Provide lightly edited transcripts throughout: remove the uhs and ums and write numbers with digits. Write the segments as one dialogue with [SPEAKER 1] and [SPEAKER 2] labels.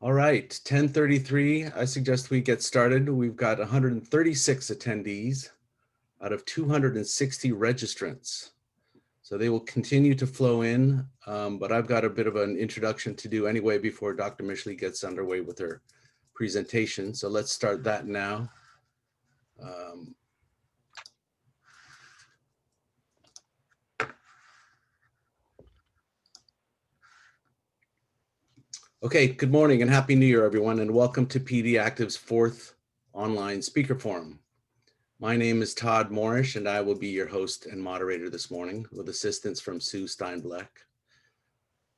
[SPEAKER 1] All right, 10:33. I suggest we get started. We've got 136 attendees out of 260 registrants. So they will continue to flow in, but I've got a bit of an introduction to do anyway before Dr. Mischley gets underway with her presentation. So let's start that now. Okay, good morning and Happy New Year, everyone, and welcome to PD Active's 4th online speaker forum. My name is Todd Morrish, and I will be your host and moderator this morning with assistance from Sue Steinbleck.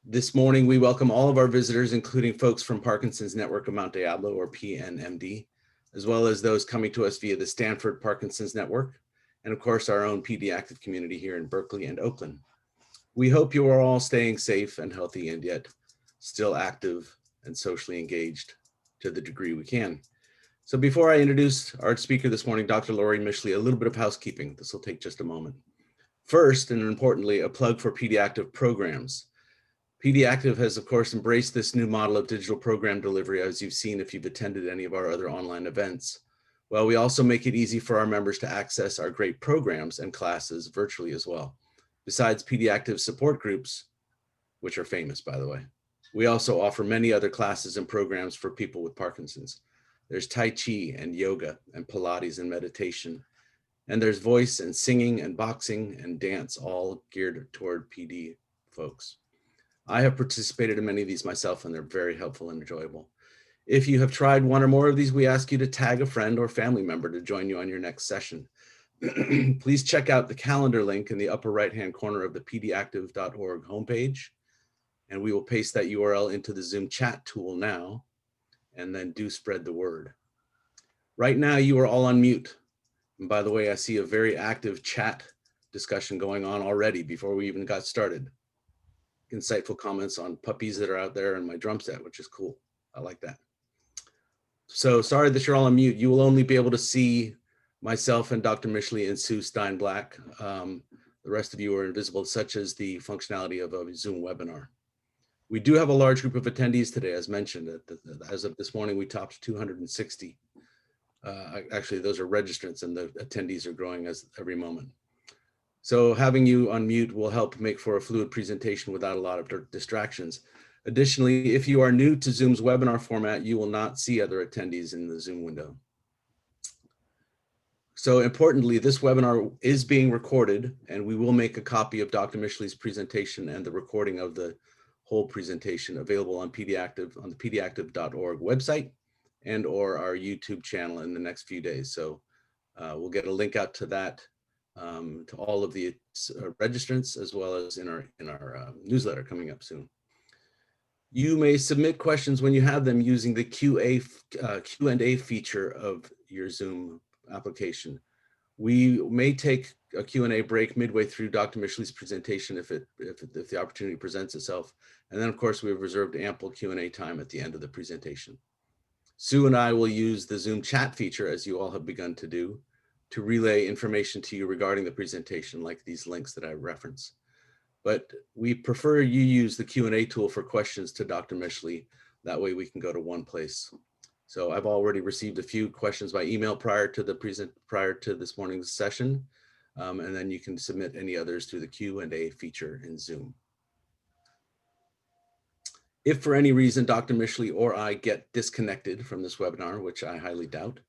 [SPEAKER 1] This morning, we welcome all of our visitors, including folks from Parkinson's Network of Mount Diablo, or PNMD, as well as those coming to us via the Stanford Parkinson's Network, and of course, our own PD Active community here in Berkeley and Oakland. We hope you are all staying safe and healthy and yet still active and socially engaged to the degree we can. So before I introduce our speaker this morning, Dr. Laurie Mischley, a little bit of housekeeping. This will take just a moment. First, and importantly, a plug for PD Active programs. PD Active has, of course, embraced this new model of digital program delivery, as you've seen if you've attended any of our other online events. Well, we also make it easy for our members to access our great programs and classes virtually as well. Besides PD Active support groups, which are famous, by the way, we also offer many other classes and programs for people with Parkinson's. There's Tai Chi and yoga and Pilates and meditation. And there's voice and singing and boxing and dance, all geared toward PD folks. I have participated in many of these myself, and they're very helpful and enjoyable. If you have tried one or more of these, we ask you to tag a friend or family member to join you on your next session. Please check out the calendar link in the upper right-hand corner of the pdactive.org homepage. And we will paste that URL into the Zoom chat tool now, and then do spread the word. Right now, you are all on mute. And by the way, I see a very active chat discussion going on already before we even got started. Insightful comments on puppies that are out there and my drum set, which is cool. I like that. So sorry that you're all on mute. You will only be able to see myself and Dr. Mischley and Sue Steinbleck. The rest of you are invisible, such as the functionality of a Zoom webinar. We do have a large group of attendees today, as mentioned. As of this morning, we topped 260. Actually, those are registrants, and the attendees are growing every moment. So having you on mute will help make for a fluid presentation without a lot of distractions. Additionally, if you are new to Zoom's webinar format, you will not see other attendees in the Zoom window. So importantly, this webinar is being recorded, and we will make a copy of Dr. Mischley's presentation and the recording of the whole presentation available on PD Active on the pdactive.org website and or our YouTube channel in the next few days. So we'll get a link out to that to all of the registrants, as well as in our newsletter coming up soon. You may submit questions when you have them using the Q&A feature of your Zoom application. We may take a Q&A break midway through Dr. Mischley's presentation if the opportunity presents itself. And then, of course, we have reserved ample Q&A time at the end of the presentation. Sue and I will use the Zoom chat feature, as you all have begun to do, to relay information to you regarding the presentation, like these links that I reference. But we prefer you use the Q&A tool for questions to Dr. Mischley. That way we can go to one place. So I've already received a few questions by email prior to this morning's session. And then you can submit any others through the Q&A feature in Zoom. If for any reason Dr. Mischley or I get disconnected from this webinar, which I highly doubt,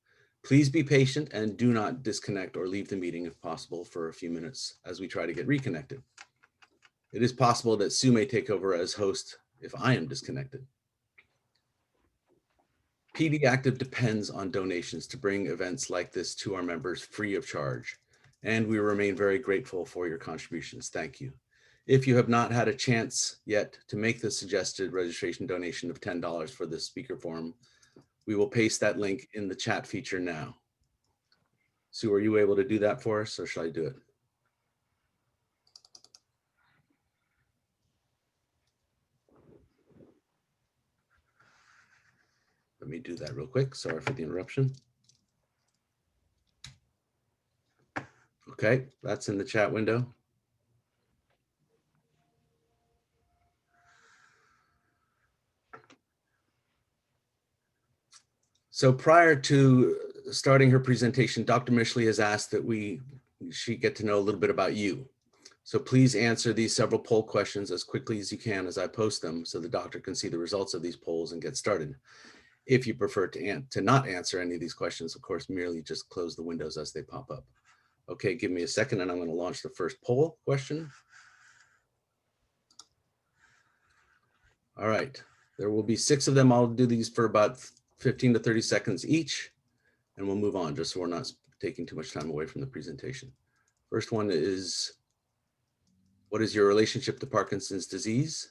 [SPEAKER 1] please be patient and do not disconnect or leave the meeting if possible for a few minutes as we try to get reconnected. It is possible that Sue may take over as host if I am disconnected. PD Active depends on donations to bring events like this to our members free of charge, and we remain very grateful for your contributions. Thank you. If you have not had a chance yet to make the suggested registration donation of $10 for this speaker forum, we will paste that link in the chat feature now. Sue, are you able to do that for us, or shall I do it? Let me do that real quick. Sorry for the interruption. Okay, that's in the chat window. So prior to starting her presentation, Dr. Mischley has asked that she get to know a little bit about you. So please answer these several poll questions as quickly as you can as I post them so the doctor can see the results of these polls and get started. If you prefer to not answer any of these questions, of course, merely just close the windows as they pop up. Okay, give me a second and I'm going to launch the first poll question. All right, there will be 6 of them. I'll do these for about 15 to 30 seconds each, and we'll move on just so we're not taking too much time away from the presentation. First one is, what is your relationship to Parkinson's disease?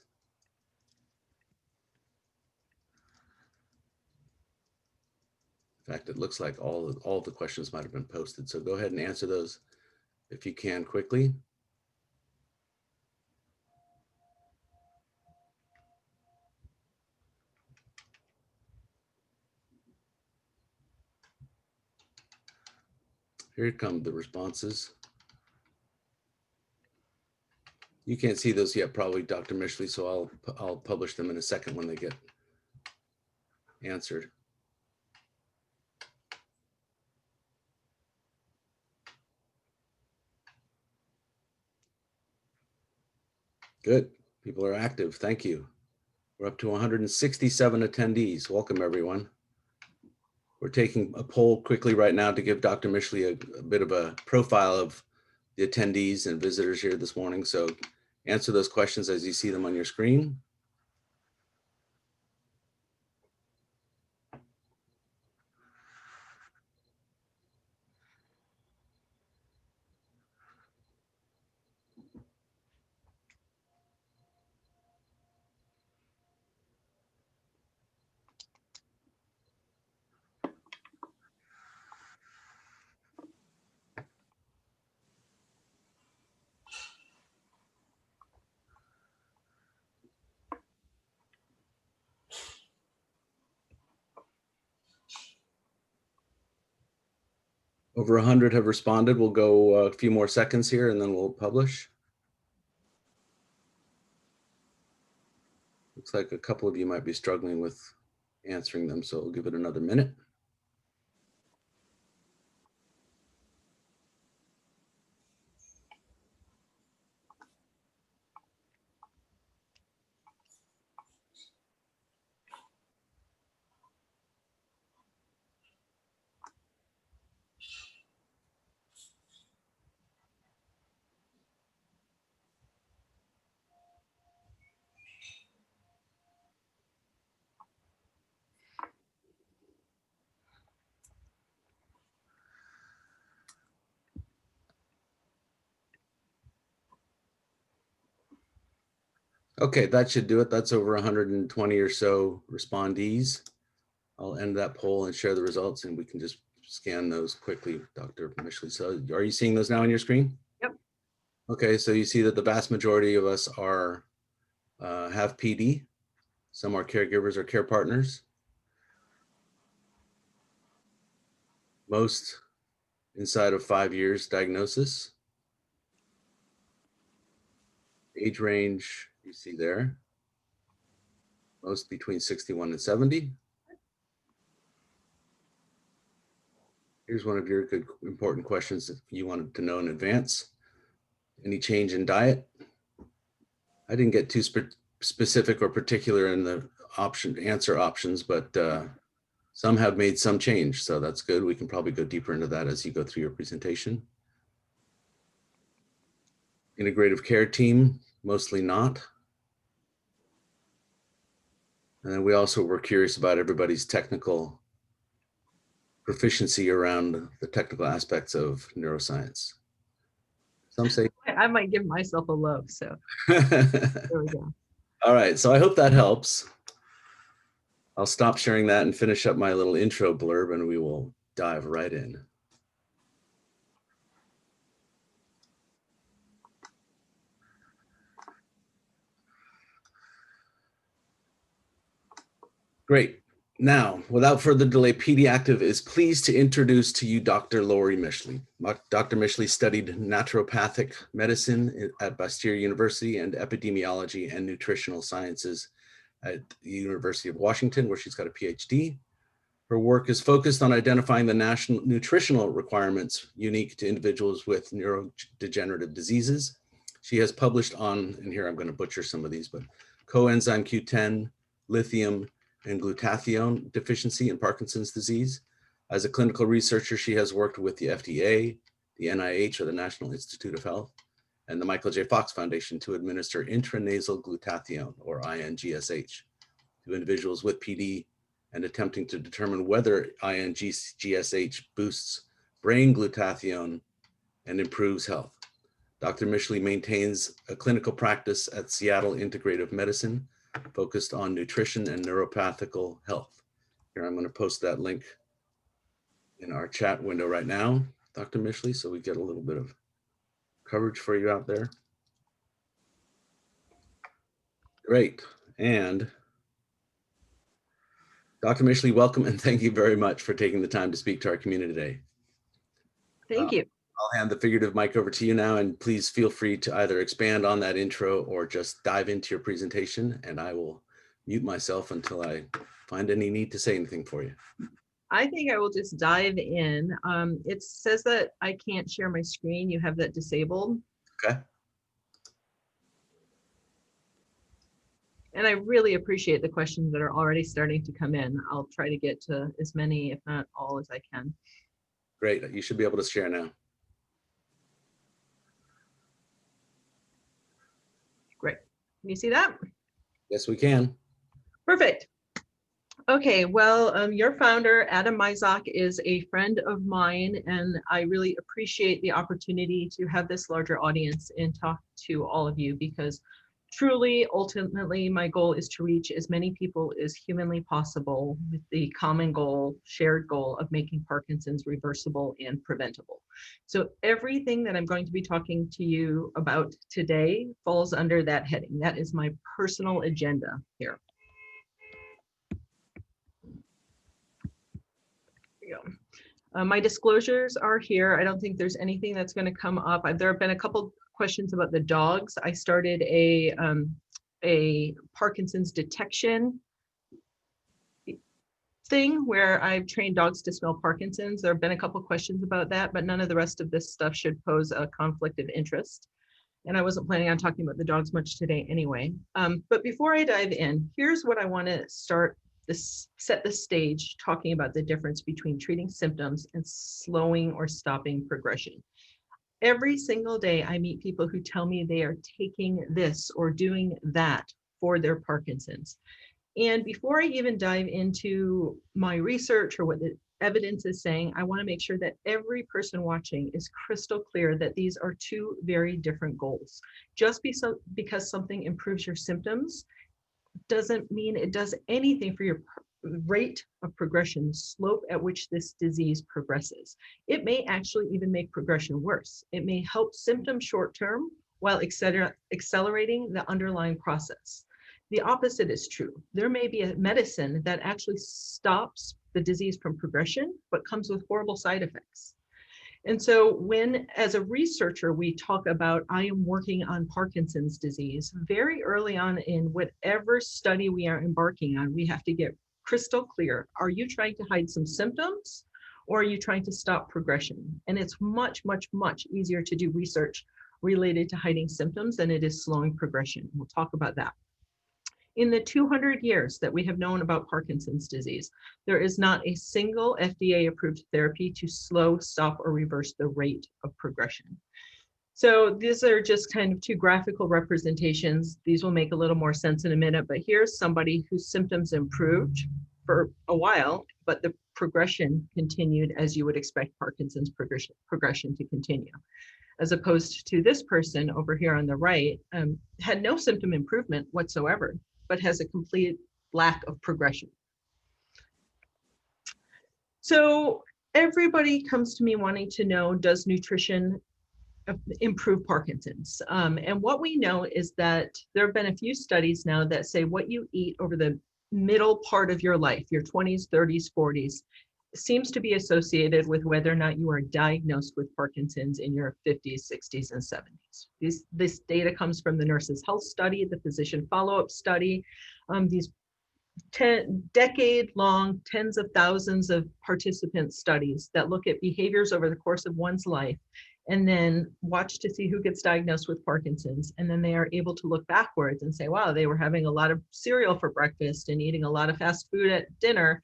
[SPEAKER 1] In fact, it looks like all of the questions might have been posted. So go ahead and answer those if you can quickly. Here come the responses. You can't see those yet, probably, Dr. Mischley, so I'll publish them in a second when they get answered. Good, people are active, thank you. We're up to 167 attendees. Welcome, everyone. We're taking a poll quickly right now to give Dr. Mischley a bit of a profile of the attendees and visitors here this morning. So answer those questions as you see them on your screen. Over 100 have responded. We'll go a few more seconds here and then we'll publish. Looks like a couple of you might be struggling with answering them, so we'll give it another minute. Okay, that should do it. That's over 120 or so respondees. I'll end that poll and share the results, and we can just scan those quickly, Dr. Mischley. So are you seeing those now on your screen?
[SPEAKER 2] Yep.
[SPEAKER 1] Okay, so you see that the vast majority of us have PD. Some are caregivers or care partners. Most inside of 5 years diagnosis. Age range, you see there. Most between 61 and 70. Here's one of your good, important questions that you wanted to know in advance. Any change in diet? I didn't get too specific or particular in the answer options, but some have made some change, so that's good. We can probably go deeper into that as you go through your presentation. Integrative care team, mostly not. And then we also were curious about everybody's technical proficiency around the technical aspects of neuroscience. Some say
[SPEAKER 2] I might give myself a low, so there we go.
[SPEAKER 1] All right, so I hope that helps. I'll stop sharing that and finish up my little intro blurb and we will dive right in. Great. Now, without further delay, PD Active is pleased to introduce to you Dr. Laurie Mischley. Dr. Mischley studied naturopathic medicine at Bastyr University and epidemiology and nutritional sciences at the University of Washington, where she's got a PhD. Her work is focused on identifying the national nutritional requirements unique to individuals with neurodegenerative diseases. She has published on, and here I'm going to butcher some of these, but coenzyme Q10, lithium, and glutathione deficiency in Parkinson's disease. As a clinical researcher, she has worked with the FDA, the NIH, or the National Institute of Health, and the Michael J. Fox Foundation to administer intranasal glutathione, or INGSH, to individuals with PD, and attempting to determine whether INGSH boosts brain glutathione and improves health. Dr. Mischley maintains a clinical practice at Seattle Integrative Medicine focused on nutrition and neuropathical health. Here, I'm going to post that link in our chat window right now, Dr. Mischley, so we get a little bit of coverage for you out there. Great. And Dr. Mischley, welcome and thank you very much for taking the time to speak to our community today.
[SPEAKER 2] Thank you.
[SPEAKER 1] I'll hand the figurative mic over to you now, and please feel free to either expand on that intro or just dive into your presentation, and I will mute myself until I find any need to say anything for you.
[SPEAKER 2] I think I will just dive in. It says that I can't share my screen. You have that disabled.
[SPEAKER 1] Okay.
[SPEAKER 2] And I really appreciate the questions that are already starting to come in. I'll try to get to as many, if not all, as I can.
[SPEAKER 1] Great. You should be able to share now.
[SPEAKER 2] Great. Can you see that?
[SPEAKER 1] Yes, we can.
[SPEAKER 2] Perfect. Okay, well, your founder, Adam Mizok, is a friend of mine, and I really appreciate the opportunity to have this larger audience and talk to all of you, because truly, ultimately, my goal is to reach as many people as humanly possible with the common goal, shared goal of making Parkinson's reversible and preventable. So everything that I'm going to be talking to you about today falls under that heading. That is my personal agenda here. My disclosures are here. I don't think there's anything that's going to come up. There have been a couple questions about the dogs. I started a Parkinson's detection thing where I've trained dogs to smell Parkinson's. There have been a couple questions about that, but none of the rest of this stuff should pose a conflict of interest. And I wasn't planning on talking about the dogs much today anyway. But before I dive in, here's what I want to set the stage talking about the difference between treating symptoms and slowing or stopping progression. Every single day I meet people who tell me they are taking this or doing that for their Parkinson's. And before I even dive into my research or what the evidence is saying, I want to make sure that every person watching is crystal clear that these are two very different goals. Just because something improves your symptoms doesn't mean it does anything for your rate of progression, the slope at which this disease progresses. It may actually even make progression worse. It may help symptoms short term while accelerating the underlying process. The opposite is true. There may be a medicine that actually stops the disease from progression, but comes with horrible side effects. And so when, as a researcher, we talk about, I am working on Parkinson's disease, very early on in whatever study we are embarking on, we have to get crystal clear. Are you trying to hide some symptoms, or are you trying to stop progression? And it's much, much, much easier to do research related to hiding symptoms than it is slowing progression. We'll talk about that. In the 200 years that we have known about Parkinson's disease, there is not a single FDA-approved therapy to slow, stop, or reverse the rate of progression. So these are just kind of two graphical representations. These will make a little more sense in a minute, but here's somebody whose symptoms improved for a while, but the progression continued as you would expect Parkinson's progression to continue. As opposed to this person over here on the right, had no symptom improvement whatsoever, but has a complete lack of progression. So everybody comes to me wanting to know, does nutrition improve Parkinson's? And what we know is that there have been a few studies now that say what you eat over the middle part of your life, your 20s, 30s, 40s, seems to be associated with whether or not you are diagnosed with Parkinson's in your 50s, 60s, and 70s. This data comes from the Nurses' Health Study, the Physician Follow-Up Study. These decade-long, tens of thousands of participant studies that look at behaviors over the course of one's life, and then watch to see who gets diagnosed with Parkinson's. And then they are able to look backwards and say, wow, they were having a lot of cereal for breakfast and eating a lot of fast food at dinner.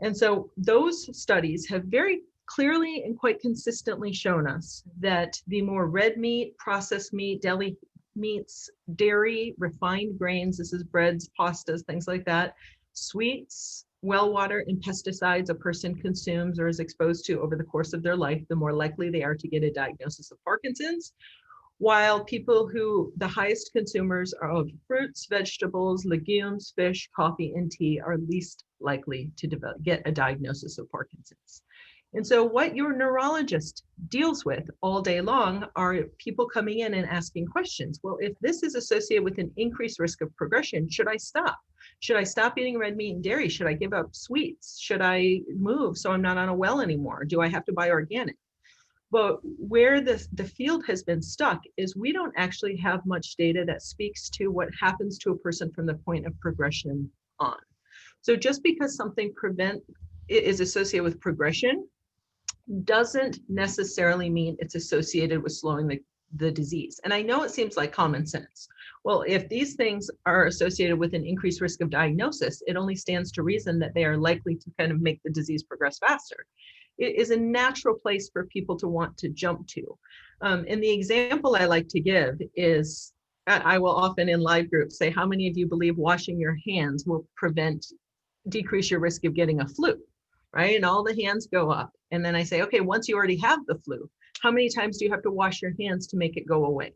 [SPEAKER 2] And so those studies have very clearly and quite consistently shown us that the more red meat, processed meat, deli meats, dairy, refined grains, this is breads, pastas, things like that, sweets, well water, and pesticides a person consumes or is exposed to over the course of their life, the more likely they are to get a diagnosis of Parkinson's. While people who, the highest consumers are of fruits, vegetables, legumes, fish, coffee, and tea are least likely to get a diagnosis of Parkinson's. And so what your neurologist deals with all day long are people coming in and asking questions. Well, if this is associated with an increased risk of progression, should I stop? Should I stop eating red meat and dairy? Should I give up sweets? Should I move so I'm not on a well anymore? Do I have to buy organic? But where the field has been stuck is we don't actually have much data that speaks to what happens to a person from the point of progression on. So just because something is associated with progression doesn't necessarily mean it's associated with slowing the disease. And I know it seems like common sense. Well, if these things are associated with an increased risk of diagnosis, it only stands to reason that they are likely to kind of make the disease progress faster. It is a natural place for people to want to jump to. And the example I like to give is, I will often in live groups say, how many of you believe washing your hands will decrease your risk of getting a flu, right? And all the hands go up. And then I say, okay, once you already have the flu, how many times do you have to wash your hands to make it go away?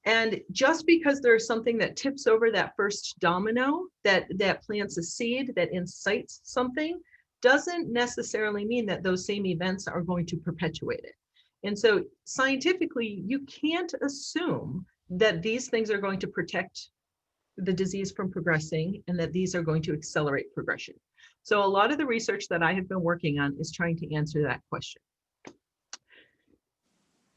[SPEAKER 2] And just because there's something that tips over that first domino, that plants a seed, that incites something, doesn't necessarily mean that those same events are going to perpetuate it. And so scientifically, you can't assume that these things are going to protect the disease from progressing and that these are going to accelerate progression. So a lot of the research that I have been working on is trying to answer that question.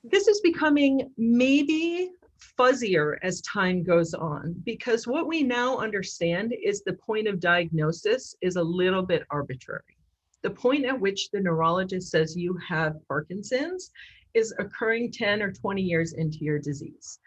[SPEAKER 2] This is becoming maybe fuzzier as time goes on, because what we now understand is the point of diagnosis is a little bit arbitrary. The point at which the neurologist says you have Parkinson's is occurring 10 or 20 years into your disease.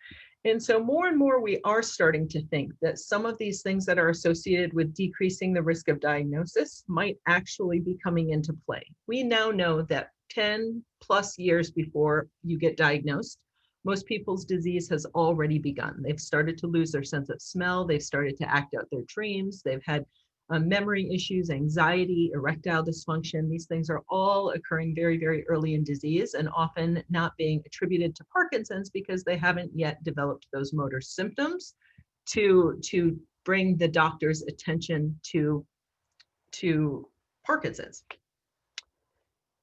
[SPEAKER 2] And so more and more we are starting to think that some of these things that are associated with decreasing the risk of diagnosis might actually be coming into play. We now know that 10 plus years before you get diagnosed, most people's disease has already begun. They've started to lose their sense of smell. They've started to act out their dreams. They've had memory issues, anxiety, erectile dysfunction. These things are all occurring very, very early in disease and often not being attributed to Parkinson's because they haven't yet developed those motor symptoms to bring the doctor's attention to Parkinson's.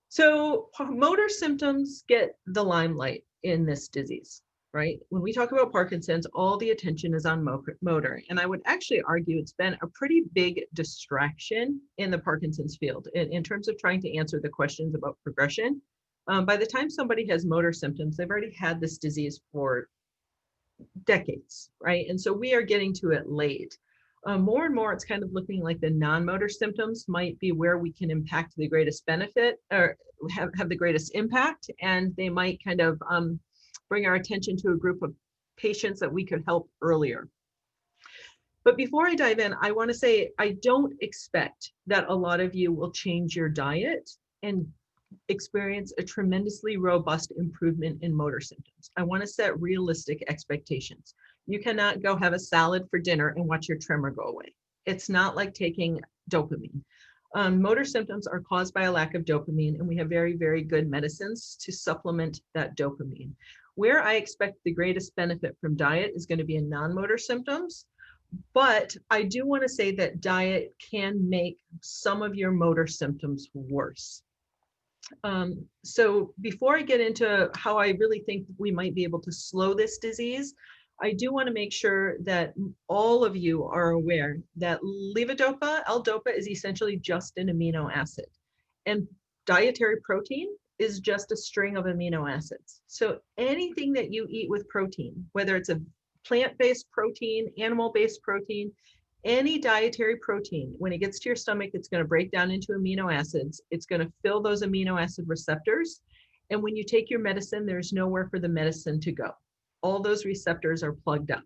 [SPEAKER 2] So motor symptoms get the limelight in this disease, right? When we talk about Parkinson's, all the attention is on motor. And I would actually argue it's been a pretty big distraction in the Parkinson's field in terms of trying to answer the questions about progression. By the time somebody has motor symptoms, they've already had this disease for decades, right? And so we are getting to it late. More and more, it's kind of looking like the non-motor symptoms might be where we can impact the greatest benefit or have the greatest impact. And they might kind of bring our attention to a group of patients that we could help earlier. But before I dive in, I want to say, I don't expect that a lot of you will change your diet and experience a tremendously robust improvement in motor symptoms. I want to set realistic expectations. You cannot go have a salad for dinner and watch your tremor go away. It's not like taking dopamine. Motor symptoms are caused by a lack of dopamine, and we have very, very good medicines to supplement that dopamine. Where I expect the greatest benefit from diet is going to be in non-motor symptoms, but I do want to say that diet can make some of your motor symptoms worse. So before I get into how I really think we might be able to slow this disease, I do want to make sure that all of you are aware that levodopa, L-dopa, is essentially just an amino acid. And dietary protein is just a string of amino acids. So anything that you eat with protein, whether it's a plant-based protein, animal-based protein, Any dietary protein, when it gets to your stomach, it's going to break down into amino acids. It's going to fill those amino acid receptors. And when you take your medicine, there's nowhere for the medicine to go. All those receptors are plugged up.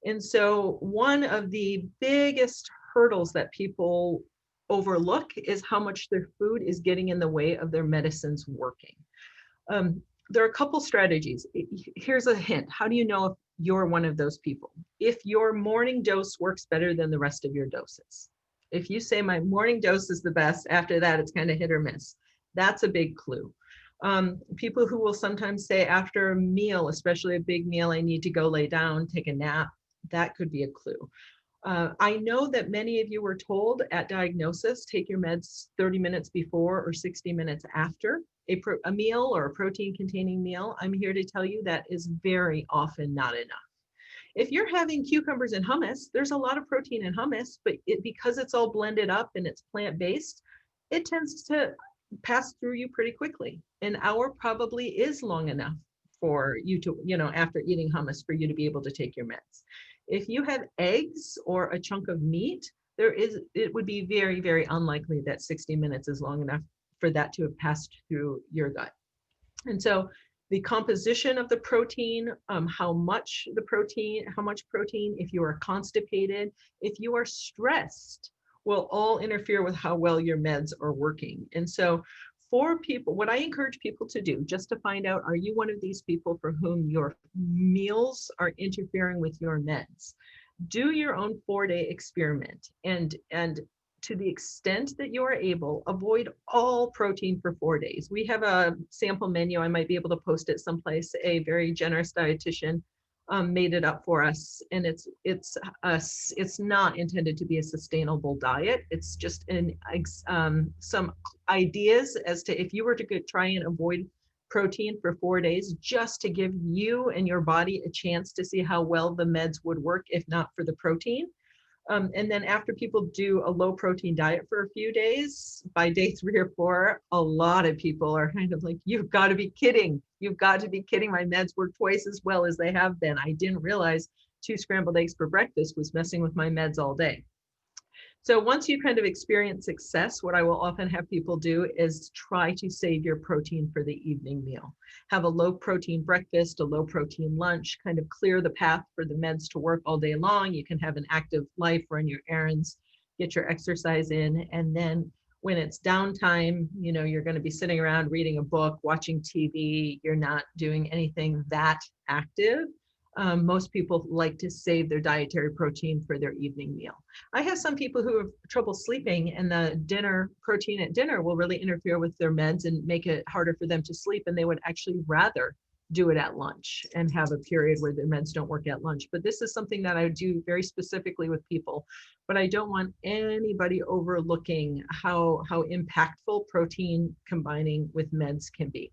[SPEAKER 2] And so one of the biggest hurdles that people overlook is how much their food is getting in the way of their medicines working. There are a couple strategies. Here's a hint. How do you know if you're one of those people? If your morning dose works better than the rest of your doses. If you say my morning dose is the best, after that it's kind of hit or miss. That's a big clue. People who will sometimes say after a meal, especially a big meal, I need to go lay down, take a nap. That could be a clue. I know that many of you were told at diagnosis, take your meds 30 minutes before or 60 minutes after a meal or a protein containing meal. I'm here to tell you that is very often not enough. If you're having cucumbers and hummus, there's a lot of protein in hummus, but because it's all blended up and it's plant-based, it tends to pass through you pretty quickly. An hour probably is long enough for you to, after eating hummus, for you to be able to take your meds. If you have eggs or a chunk of meat, it would be very, very unlikely that 60 minutes is long enough for that to have passed through your gut. And so the composition of the protein, how much protein, if you are constipated, if you are stressed, will all interfere with how well your meds are working. And so for people, what I encourage people to do, just to find out, are you one of these people for whom your meals are interfering with your meds? Do your own 4-day experiment, and to the extent that you are able, avoid all protein for 4 days. We have a sample menu. I might be able to post it someplace. A very generous dietitian made it up for us, and it's not intended to be a sustainable diet. It's just some ideas as to if you were to try and avoid protein for 4 days, just to give you and your body a chance to see how well the meds would work, if not for the protein. And then after people do a low protein diet for a few days, by day 3 or 4, a lot of people are kind of like, you've got to be kidding. You've got to be kidding. My meds work twice as well as they have been. I didn't realize 2 scrambled eggs for breakfast was messing with my meds all day. So once you kind of experience success, what I will often have people do is try to save your protein for the evening meal. Have a low protein breakfast, a low protein lunch, kind of clear the path for the meds to work all day long. You can have an active life, run your errands, get your exercise in, and then when it's downtime, you're going to be sitting around reading a book, watching TV, you're not doing anything that active. Most people like to save their dietary protein for their evening meal. I have some people who have trouble sleeping, and the protein at dinner will really interfere with their meds and make it harder for them to sleep. And they would actually rather do it at lunch and have a period where their meds don't work at lunch. But this is something that I do very specifically with people. But I don't want anybody overlooking how impactful protein combining with meds can be.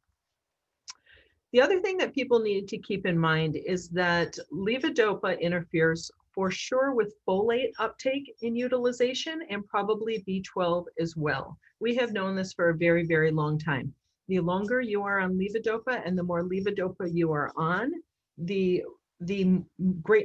[SPEAKER 2] The other thing that people need to keep in mind is that levodopa interferes for sure with folate uptake and utilization, and probably B12 as well. We have known this for a very, very long time. The longer you are on levodopa and the more levodopa you are on, the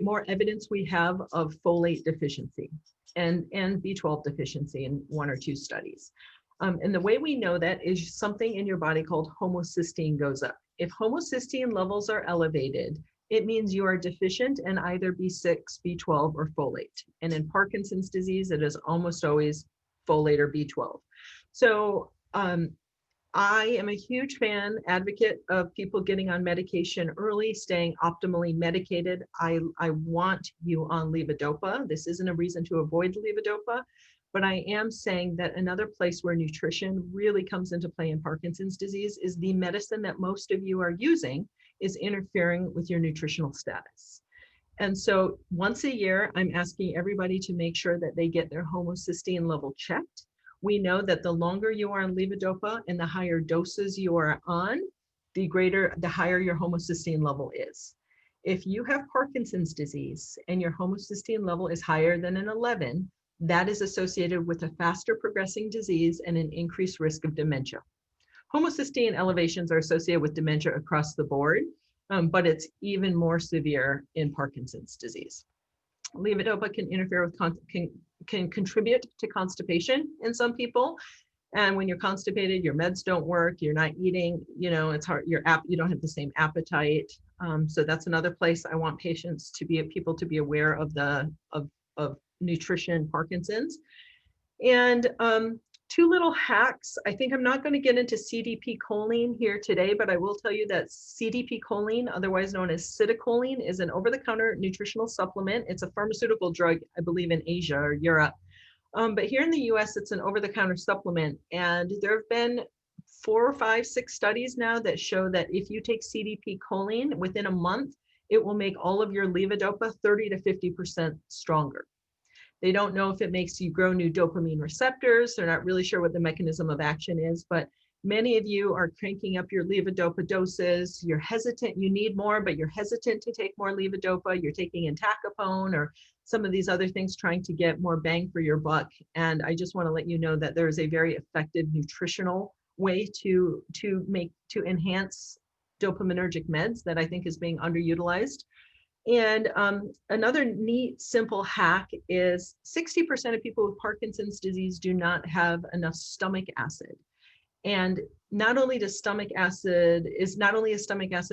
[SPEAKER 2] more evidence we have of folate deficiency and B12 deficiency in 1 or 2 studies. And the way we know that is something in your body called homocysteine goes up. If homocysteine levels are elevated, it means you are deficient in either B6, B12, or folate. And in Parkinson's disease, it is almost always folate or B12. So I am a huge advocate of people getting on medication early, staying optimally medicated. I want you on levodopa. This isn't a reason to avoid levodopa. But I am saying that another place where nutrition really comes into play in Parkinson's disease is the medicine that most of you are using is interfering with your nutritional status. And so once a year, I'm asking everybody to make sure that they get their homocysteine level checked. We know that the longer you are on levodopa and the higher doses you are on, the higher your homocysteine level is. If you have Parkinson's disease and your homocysteine level is higher than an 11, that is associated with a faster progressing disease and an increased risk of dementia. Homocysteine elevations are associated with dementia across the board, but it's even more severe in Parkinson's disease. Levodopa can interfere with, can contribute to constipation in some people. And when you're constipated, your meds don't work, you're not eating, it's hard, you don't have the same appetite. So that's another place I want people to be aware of of nutrition, Parkinson's. And two little hacks. I think I'm not going to get into CDP choline here today, but I will tell you that CDP choline, otherwise known as citicoline, is an over-the-counter nutritional supplement. It's a pharmaceutical drug, I believe, in Asia or Europe. But here in the US, it's an over-the-counter supplement. And there have been 4, 5, 6 studies now that show that if you take CDP choline within a month, it will make all of your levodopa 30 to 50% stronger. They don't know if it makes you grow new dopamine receptors. They're not really sure what the mechanism of action is, but many of you are cranking up your levodopa doses. You're hesitant, you need more, but you're hesitant to take more levodopa. You're taking entacapone or some of these other things trying to get more bang for your buck. And I just want to let you know that there is a very effective nutritional way to enhance dopaminergic meds that I think is being underutilized. And another neat, simple hack is 60% of people with Parkinson's disease do not have enough stomach acid. And not only is stomach acid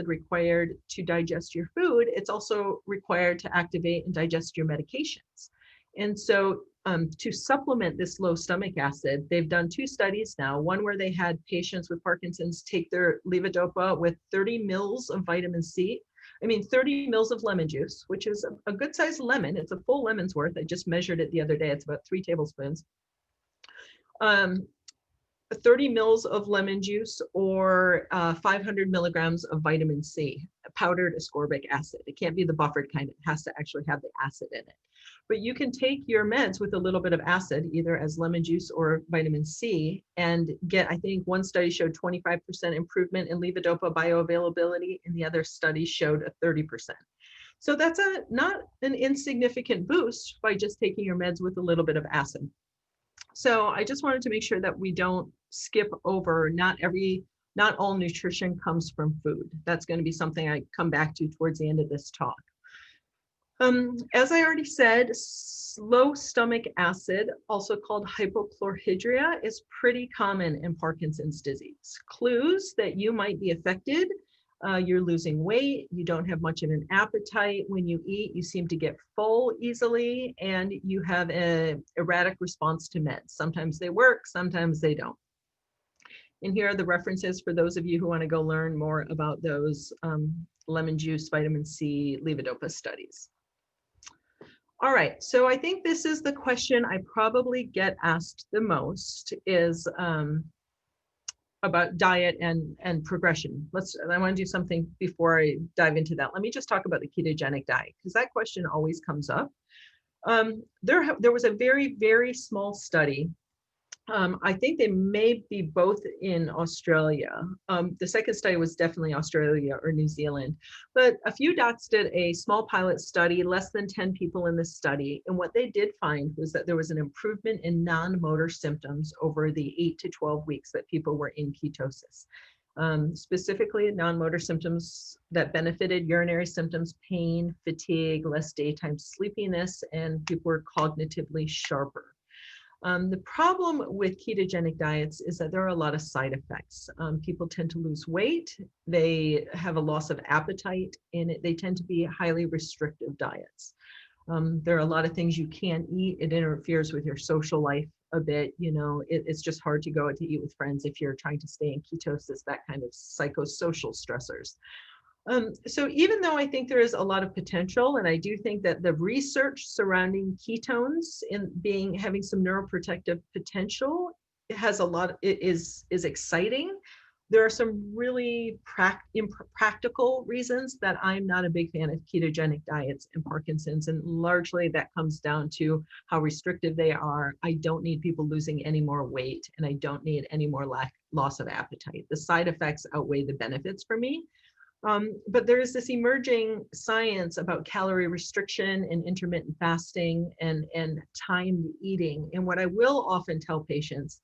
[SPEAKER 2] required to digest your food, it's also required to activate and digest your medications. And so to supplement this low stomach acid, they've done 2 studies now, one where they had patients with Parkinson's take their levodopa with 30 mils of vitamin C. 30 mils of lemon juice, which is a good sized lemon. It's a full lemon's worth. I just measured it the other day. It's about 3 tablespoons. 30 mils of lemon juice or 500 milligrams of vitamin C, powdered ascorbic acid. It can't be the buffered kind. It has to actually have the acid in it. But you can take your meds with a little bit of acid, either as lemon juice or vitamin C, and get, I think one study showed 25% improvement in levodopa bioavailability, and the other study showed a 30%. So that's not an insignificant boost by just taking your meds with a little bit of acid. So I just wanted to make sure that we don't skip over, not all nutrition comes from food. That's going to be something I come back to towards the end of this talk. As I already said, low stomach acid, also called hypochlorhydria, is pretty common in Parkinson's disease. Clues that you might be affected: you're losing weight, you don't have much of an appetite. When you eat, you seem to get full easily, and you have an erratic response to meds. Sometimes they work, sometimes they don't. And here are the references for those of you who want to go learn more about those lemon juice, vitamin C, levodopa studies. All right, so I think this is the question I probably get asked the most, is about diet and progression. I want to do something before I dive into that. Let me just talk about the ketogenic diet, because that question always comes up. There was a very, very small study. I think they may be both in Australia. The second study was definitely Australia or New Zealand, but a few docs did a small pilot study, less than 10 people in this study. And what they did find was that there was an improvement in non-motor symptoms over the 8 to 12 weeks that people were in ketosis. Specifically, non-motor symptoms that benefited: urinary symptoms, pain, fatigue, less daytime sleepiness, and people were cognitively sharper. The problem with ketogenic diets is that there are a lot of side effects. People tend to lose weight, they have a loss of appetite, and they tend to be highly restrictive diets. There are a lot of things you can't eat. It interferes with your social life a bit. It's just hard to go out to eat with friends if you're trying to stay in ketosis, that kind of psychosocial stressors. So even though I think there is a lot of potential, and I do think that the research surrounding ketones having some neuroprotective potential is exciting, there are some really impractical reasons that I'm not a big fan of ketogenic diets in Parkinson's, and largely that comes down to how restrictive they are. I don't need people losing any more weight, and I don't need any more loss of appetite. The side effects outweigh the benefits for me. But there is this emerging science about calorie restriction and intermittent fasting and timed eating. And what I will often tell patients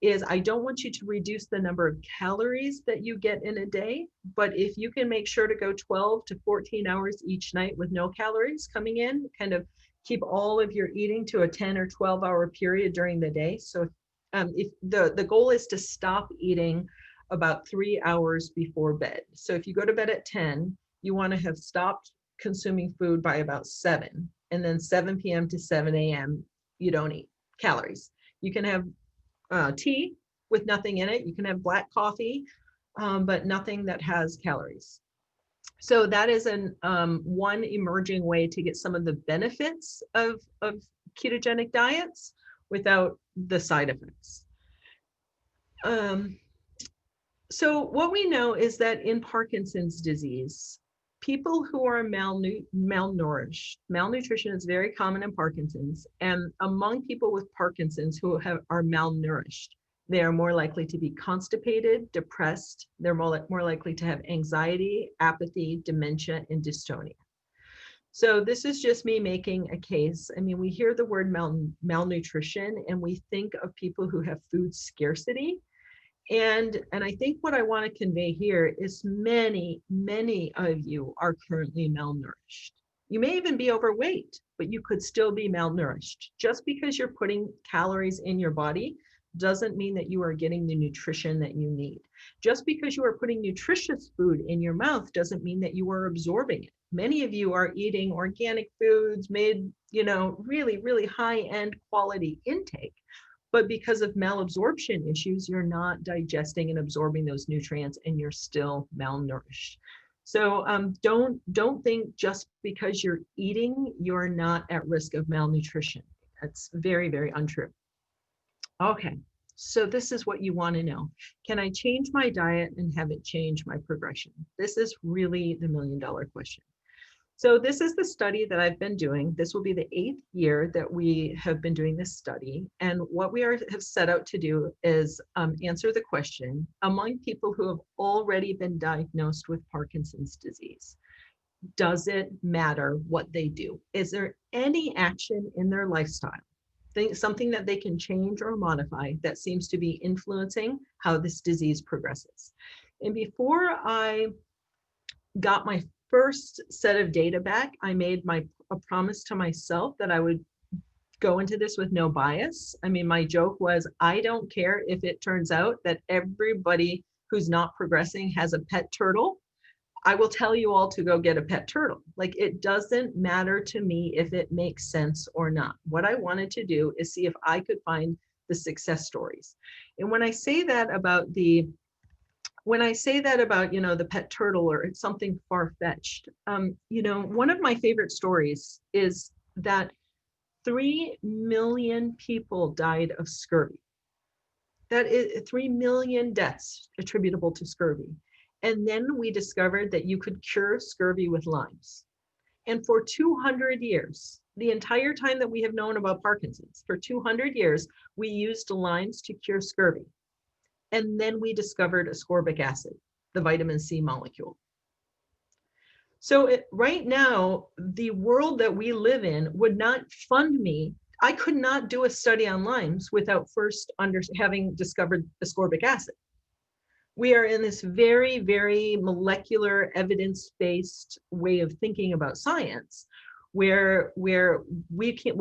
[SPEAKER 2] is, I don't want you to reduce the number of calories that you get in a day, but if you can make sure to go 12 to 14 hours each night with no calories coming in, kind of keep all of your eating to a 10 or 12-hour period during the day. So if the goal is to stop eating about 3 hours before bed. So if you go to bed at 10, you want to have stopped consuming food by about 7, and then 7 p.m. to 7 a.m. you don't eat calories. You can have tea with nothing in it. You can have black coffee, but nothing that has calories. So that is one emerging way to get some of the benefits of ketogenic diets without the side effects. So what we know is that in Parkinson's disease, people who are malnourished, malnutrition is very common in Parkinson's, and among people with Parkinson's who are malnourished, they are more likely to be constipated, depressed, they're more likely to have anxiety, apathy, dementia, and dystonia. So this is just me making a case. I mean, we hear the word malnutrition and we think of people who have food scarcity. And I think what I want to convey here is many of you are currently malnourished. You may even be overweight, but you could still be malnourished. Just because you're putting calories in your body doesn't mean that you are getting the nutrition that you need. Just because you are putting nutritious food in your mouth doesn't mean that you are absorbing it. Many of you are eating organic foods made, really high-end quality intake. But because of malabsorption issues, you're not digesting and absorbing those nutrients and you're still malnourished. So don't think just because you're eating, you're not at risk of malnutrition. That's very, very untrue. Okay, so this is what you want to know. Can I change my diet and have it change my progression? This is really the million-dollar question. So this is the study that I've been doing. This will be the 8th year that we have been doing this study. And what we have set out to do is answer the question, among people who have already been diagnosed with Parkinson's disease, does it matter what they do? Is there any action in their lifestyle, something that they can change or modify that seems to be influencing how this disease progresses? And before I got my first set of data back, I made a promise to myself that I would go into this with no bias. I mean, my joke was, I don't care if it turns out that everybody who's not progressing has a pet turtle. I will tell you all to go get a pet turtle. Like, it doesn't matter to me if it makes sense or not. What I wanted to do is see if I could find the success stories. And when I say that about the pet turtle, or it's something far-fetched, one of my favorite stories is that 3 million people died of scurvy. That is 3 million deaths attributable to scurvy. And then we discovered that you could cure scurvy with limes. And for 200 years, the entire time that we have known about Parkinson's, for 200 years, we used limes to cure scurvy. And then we discovered ascorbic acid, the vitamin C molecule. So right now, the world that we live in would not fund me. I could not do a study on limes without first having discovered ascorbic acid. We are in this very, very molecular, evidence-based way of thinking about science, where we can,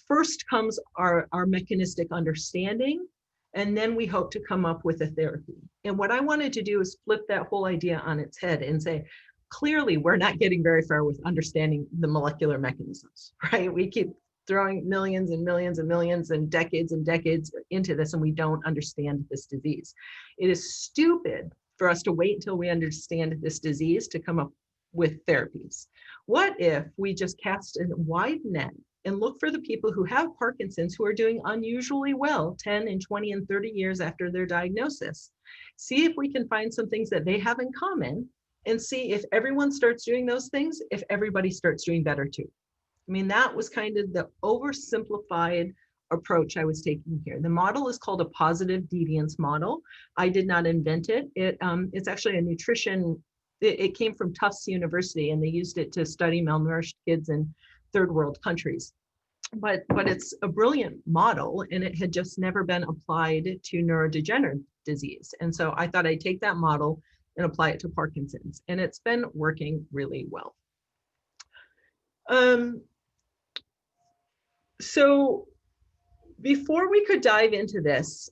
[SPEAKER 2] first comes our mechanistic understanding, and then we hope to come up with a therapy. And what I wanted to do is flip that whole idea on its head and say, clearly, we're not getting very far with understanding the molecular mechanisms, right? We keep throwing millions and millions and millions and decades into this, and we don't understand this disease. It is stupid for us to wait until we understand this disease to come up with therapies. What if we just cast a wide net and look for the people who have Parkinson's who are doing unusually well 10 and 20 and 30 years after their diagnosis? See if we can find some things that they have in common, and see if everyone starts doing those things, if everybody starts doing better too. I mean, that was kind of the oversimplified approach I was taking here. The model is called a positive deviance model. I did not invent it. It's actually a nutrition, it came from Tufts University, and they used it to study malnourished kids in third world countries. But it's a brilliant model, and it had just never been applied to neurodegenerative disease. And so I thought I'd take that model and apply it to Parkinson's, and it's been working really well. So before we could dive into this,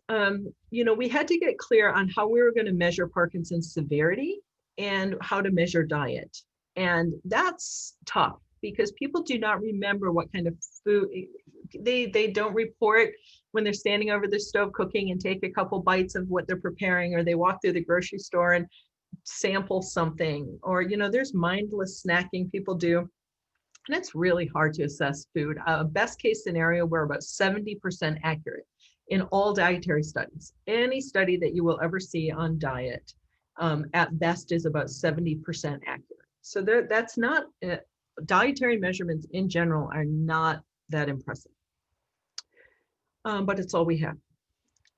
[SPEAKER 2] we had to get clear on how we were going to measure Parkinson's severity and how to measure diet. And that's tough because people do not remember what kind of food they don't report when they're standing over the stove cooking and take a couple bites of what they're preparing, or they walk through the grocery store and sample something, or there's mindless snacking people do. And it's really hard to assess food. Best case scenario, we're about 70% accurate in all dietary studies. Any study that you will ever see on diet, at best, is about 70% accurate. So that's not, dietary measurements in general are not that impressive. But it's all we have.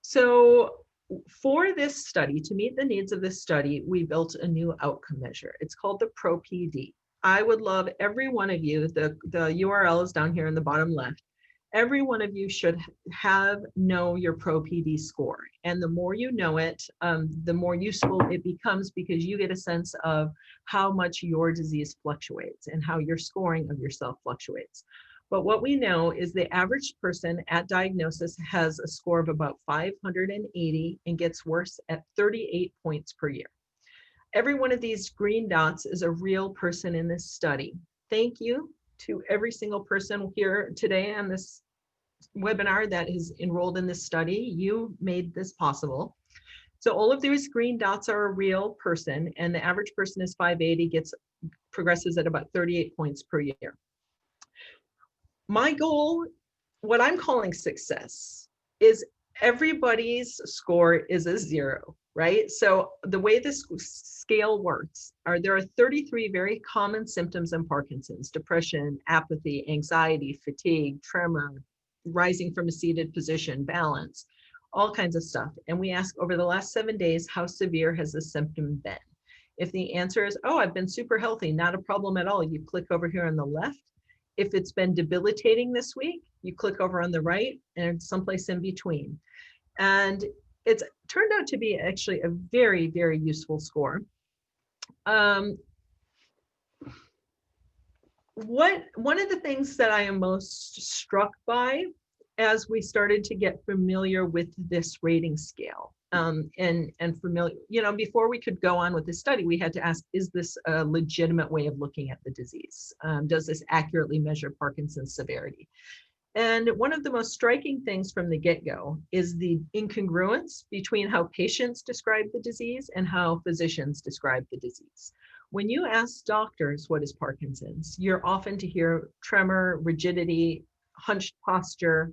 [SPEAKER 2] So for this study, to meet the needs of this study, we built a new outcome measure. It's called the ProPD. I would love every one of you, the URL is down here in the bottom left. Every one of you should know your ProPD score. And the more you know it, the more useful it becomes, because you get a sense of how much your disease fluctuates and how your scoring of yourself fluctuates. But what we know is the average person at diagnosis has a score of about 580 and gets worse at 38 points per year. Every one of these green dots is a real person in this study. Thank you to every single person here today on this webinar that is enrolled in this study. You made this possible. So all of these green dots are a real person, and the average person is 580, progresses at about 38 points per year. My goal, what I'm calling success, is everybody's score is a 0, right? So the way this scale works there are 33 very common symptoms in Parkinson's: depression, apathy, anxiety, fatigue, tremor, rising from a seated position, balance, all kinds of stuff. And we ask, over the last 7 days, how severe has the symptom been? If the answer is, oh, I've been super healthy, not a problem at all, you click over here on the left. If it's been debilitating this week, you click over on the right, and someplace in between. And it's turned out to be actually a very, very useful score. One of the things that I am most struck by as we started to get familiar with this rating scale, and familiar, before we could go on with this study, we had to ask, is this a legitimate way of looking at the disease? Does this accurately measure Parkinson's severity? And one of the most striking things from the get-go is the incongruence between how patients describe the disease and how physicians describe the disease. When you ask doctors what is Parkinson's, you're often to hear tremor, rigidity, hunched posture.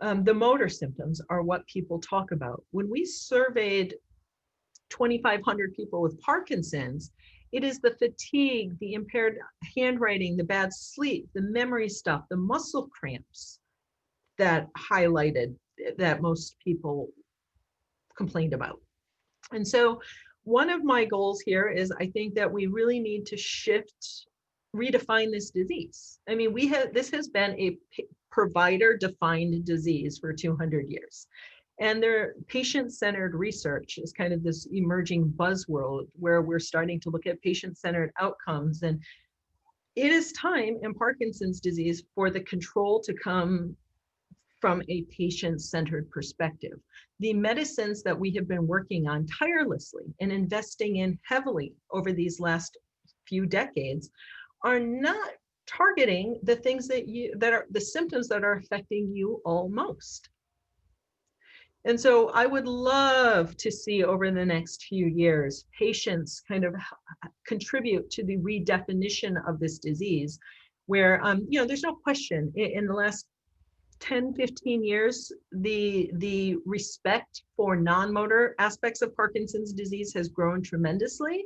[SPEAKER 2] The motor symptoms are what people talk about. When we surveyed 2,500 people with Parkinson's, it is the fatigue, the impaired handwriting, the bad sleep, the memory stuff, the muscle cramps that highlighted that most people complained about. And so one of my goals here is, I think that we really need to redefine this disease. I mean, this has been a provider-defined disease for 200 years. And patient-centered research is kind of this emerging buzzword where we're starting to look at patient-centered outcomes. And it is time in Parkinson's disease for the control to come from a patient-centered perspective. The medicines that we have been working on tirelessly and investing in heavily over these last few decades are not targeting the things that are the symptoms that are affecting you all most. And so I would love to see over the next few years, patients kind of contribute to the redefinition of this disease, where, there's no question in the last 10, 15 years, the respect for non-motor aspects of Parkinson's disease has grown tremendously,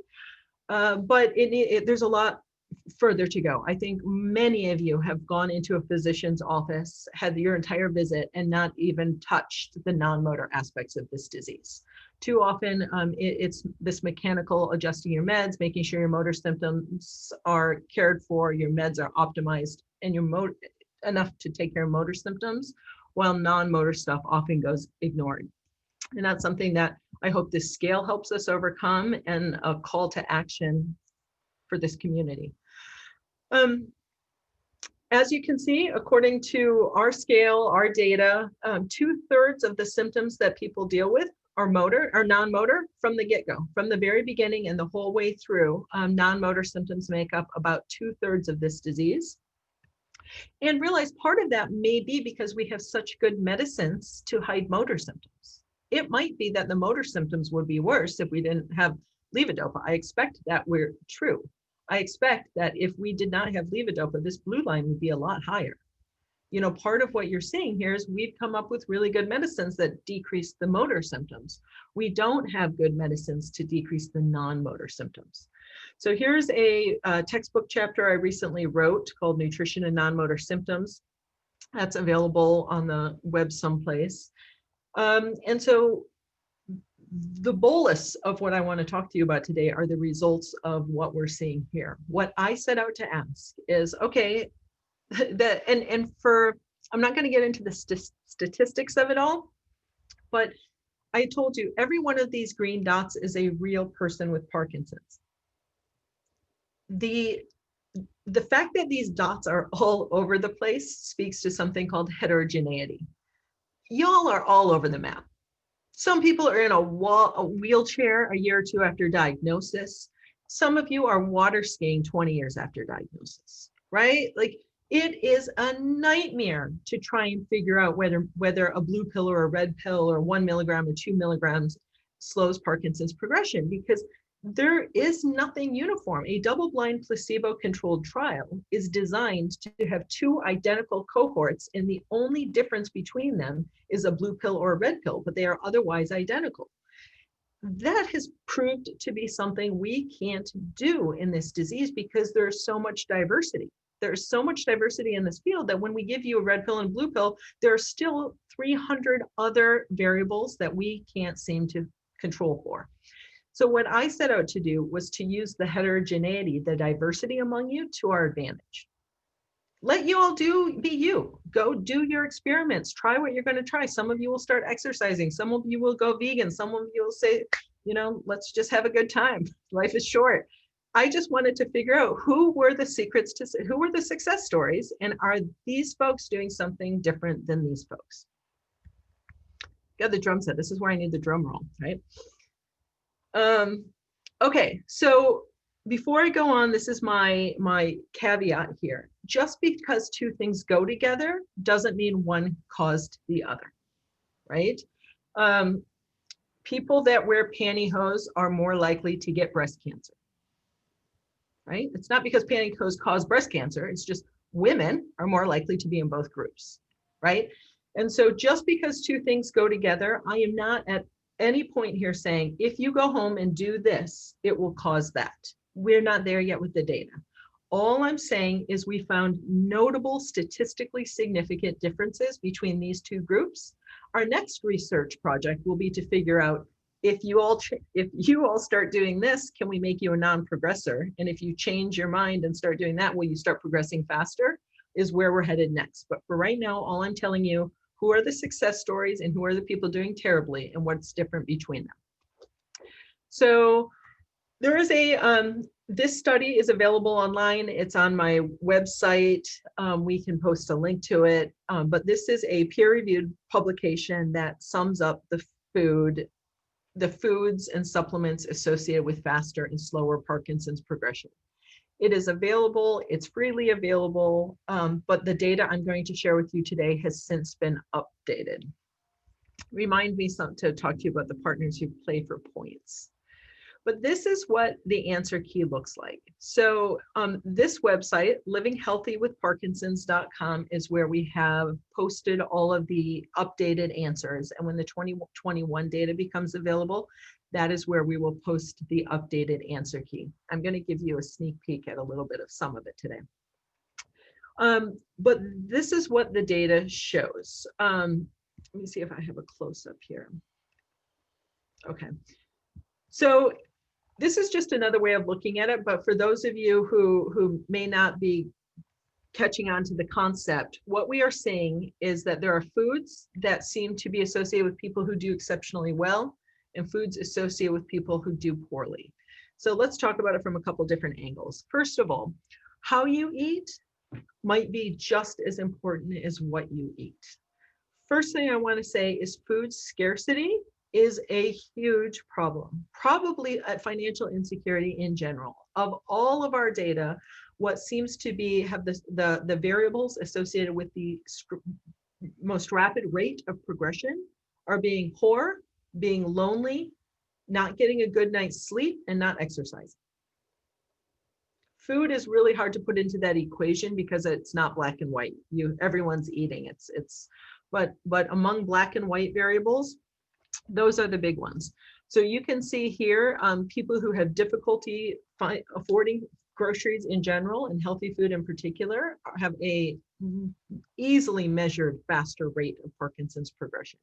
[SPEAKER 2] but there's a lot further to go. I think many of you have gone into a physician's office, had your entire visit, and not even touched the non-motor aspects of this disease. Too often, it's this mechanical adjusting your meds, making sure your motor symptoms are cared for, your meds are optimized, and your enough to take care of motor symptoms, while non-motor stuff often goes ignored. And that's something that I hope this scale helps us overcome, and a call to action for this community. As you can see, according to our scale, our data, 2/3 of the symptoms that people deal with are motor or non-motor from the get-go, from the very beginning and the whole way through. Non-motor symptoms make up about 2/3 of this disease. And realize part of that may be because we have such good medicines to hide motor symptoms. It might be that the motor symptoms would be worse if we didn't have levodopa. I expect that we're true. I expect that if we did not have levodopa, this blue line would be a lot higher. You know, part of what you're seeing here is we've come up with really good medicines that decrease the motor symptoms. We don't have good medicines to decrease the non-motor symptoms. So here's a textbook chapter I recently wrote called Nutrition and Non-Motor Symptoms. That's available on the web someplace. And so the bolus of what I want to talk to you about today are the results of what we're seeing here. What I set out to ask is, okay, I'm not going to get into the statistics of it all, but I told you every one of these green dots is a real person with Parkinson's. The fact that these dots are all over the place speaks to something called heterogeneity. Y'all are all over the map. Some people are in a wheelchair a year or two after diagnosis. Some of you are water skiing 20 years after diagnosis, right? Like, it is a nightmare to try and figure out whether a blue pill or a red pill or 1 milligram or 2 milligrams slows Parkinson's progression, because there is nothing uniform. A double-blind placebo-controlled trial is designed to have two identical cohorts, and the only difference between them is a blue pill or a red pill, but they are otherwise identical. That has proved to be something we can't do in this disease because there's so much diversity. There's so much diversity in this field that when we give you a red pill and blue pill, there are still 300 other variables that we can't seem to control for. So what I set out to do was to use the heterogeneity, the diversity among you, to our advantage. Let you all be you. Go do your experiments. Try what you're going to try. Some of you will start exercising. Some of you will go vegan. Some of you will say, you know, let's just have a good time. Life is short. I just wanted to figure out who were the success stories, and are these folks doing something different than these folks? Got the drum set. This is where I need the drum roll, right? Okay, so before I go on, this is my caveat here. Just because two things go together doesn't mean one caused the other, right? People that wear pantyhose are more likely to get breast cancer, right? It's not because pantyhose cause breast cancer, it's just women are more likely to be in both groups, right? And so just because two things go together, I am not at any point here saying, if you go home and do this, it will cause that. We're not there yet with the data. All I'm saying is we found notable statistically significant differences between these two groups. Our next research project will be to figure out, if you all start doing this, can we make you a non-progressor? And if you change your mind and start doing that, will you start progressing faster? Is where we're headed next. But for right now, all I'm telling you, who are the success stories and who are the people doing terribly and what's different between them. So there is this study is available online. It's on my website. We can post a link to it. But this is a peer-reviewed publication that sums up the foods and supplements associated with faster and slower Parkinson's progression. It is available, it's freely available, but the data I'm going to share with you today has since been updated. Remind me to talk to you about the partners who play for points. But this is what the answer key looks like. So this website, livinghealthywithparkinsons.com, is where we have posted all of the updated answers. And when the 2021 data becomes available, that is where we will post the updated answer key. I'm going to give you a sneak peek at a little bit of some of it today. But this is what the data shows. Let me see if I have a close-up here. Okay. So this is just another way of looking at it, but for those of you who may not be catching on to the concept, what we are seeing is that there are foods that seem to be associated with people who do exceptionally well and foods associated with people who do poorly. So let's talk about it from a couple different angles. First of all, how you eat might be just as important as what you eat. First thing I want to say is food scarcity is a huge problem, probably at financial insecurity in general. Of all of our data, what seems to be have the variables associated with the most rapid rate of progression are being poor, being lonely, not getting a good night's sleep, and not exercising. Food is really hard to put into that equation because it's not black and white. Everyone's eating. But among black and white variables, those are the big ones. So you can see here, people who have difficulty affording groceries in general and healthy food in particular have a easily measured faster rate of Parkinson's progression.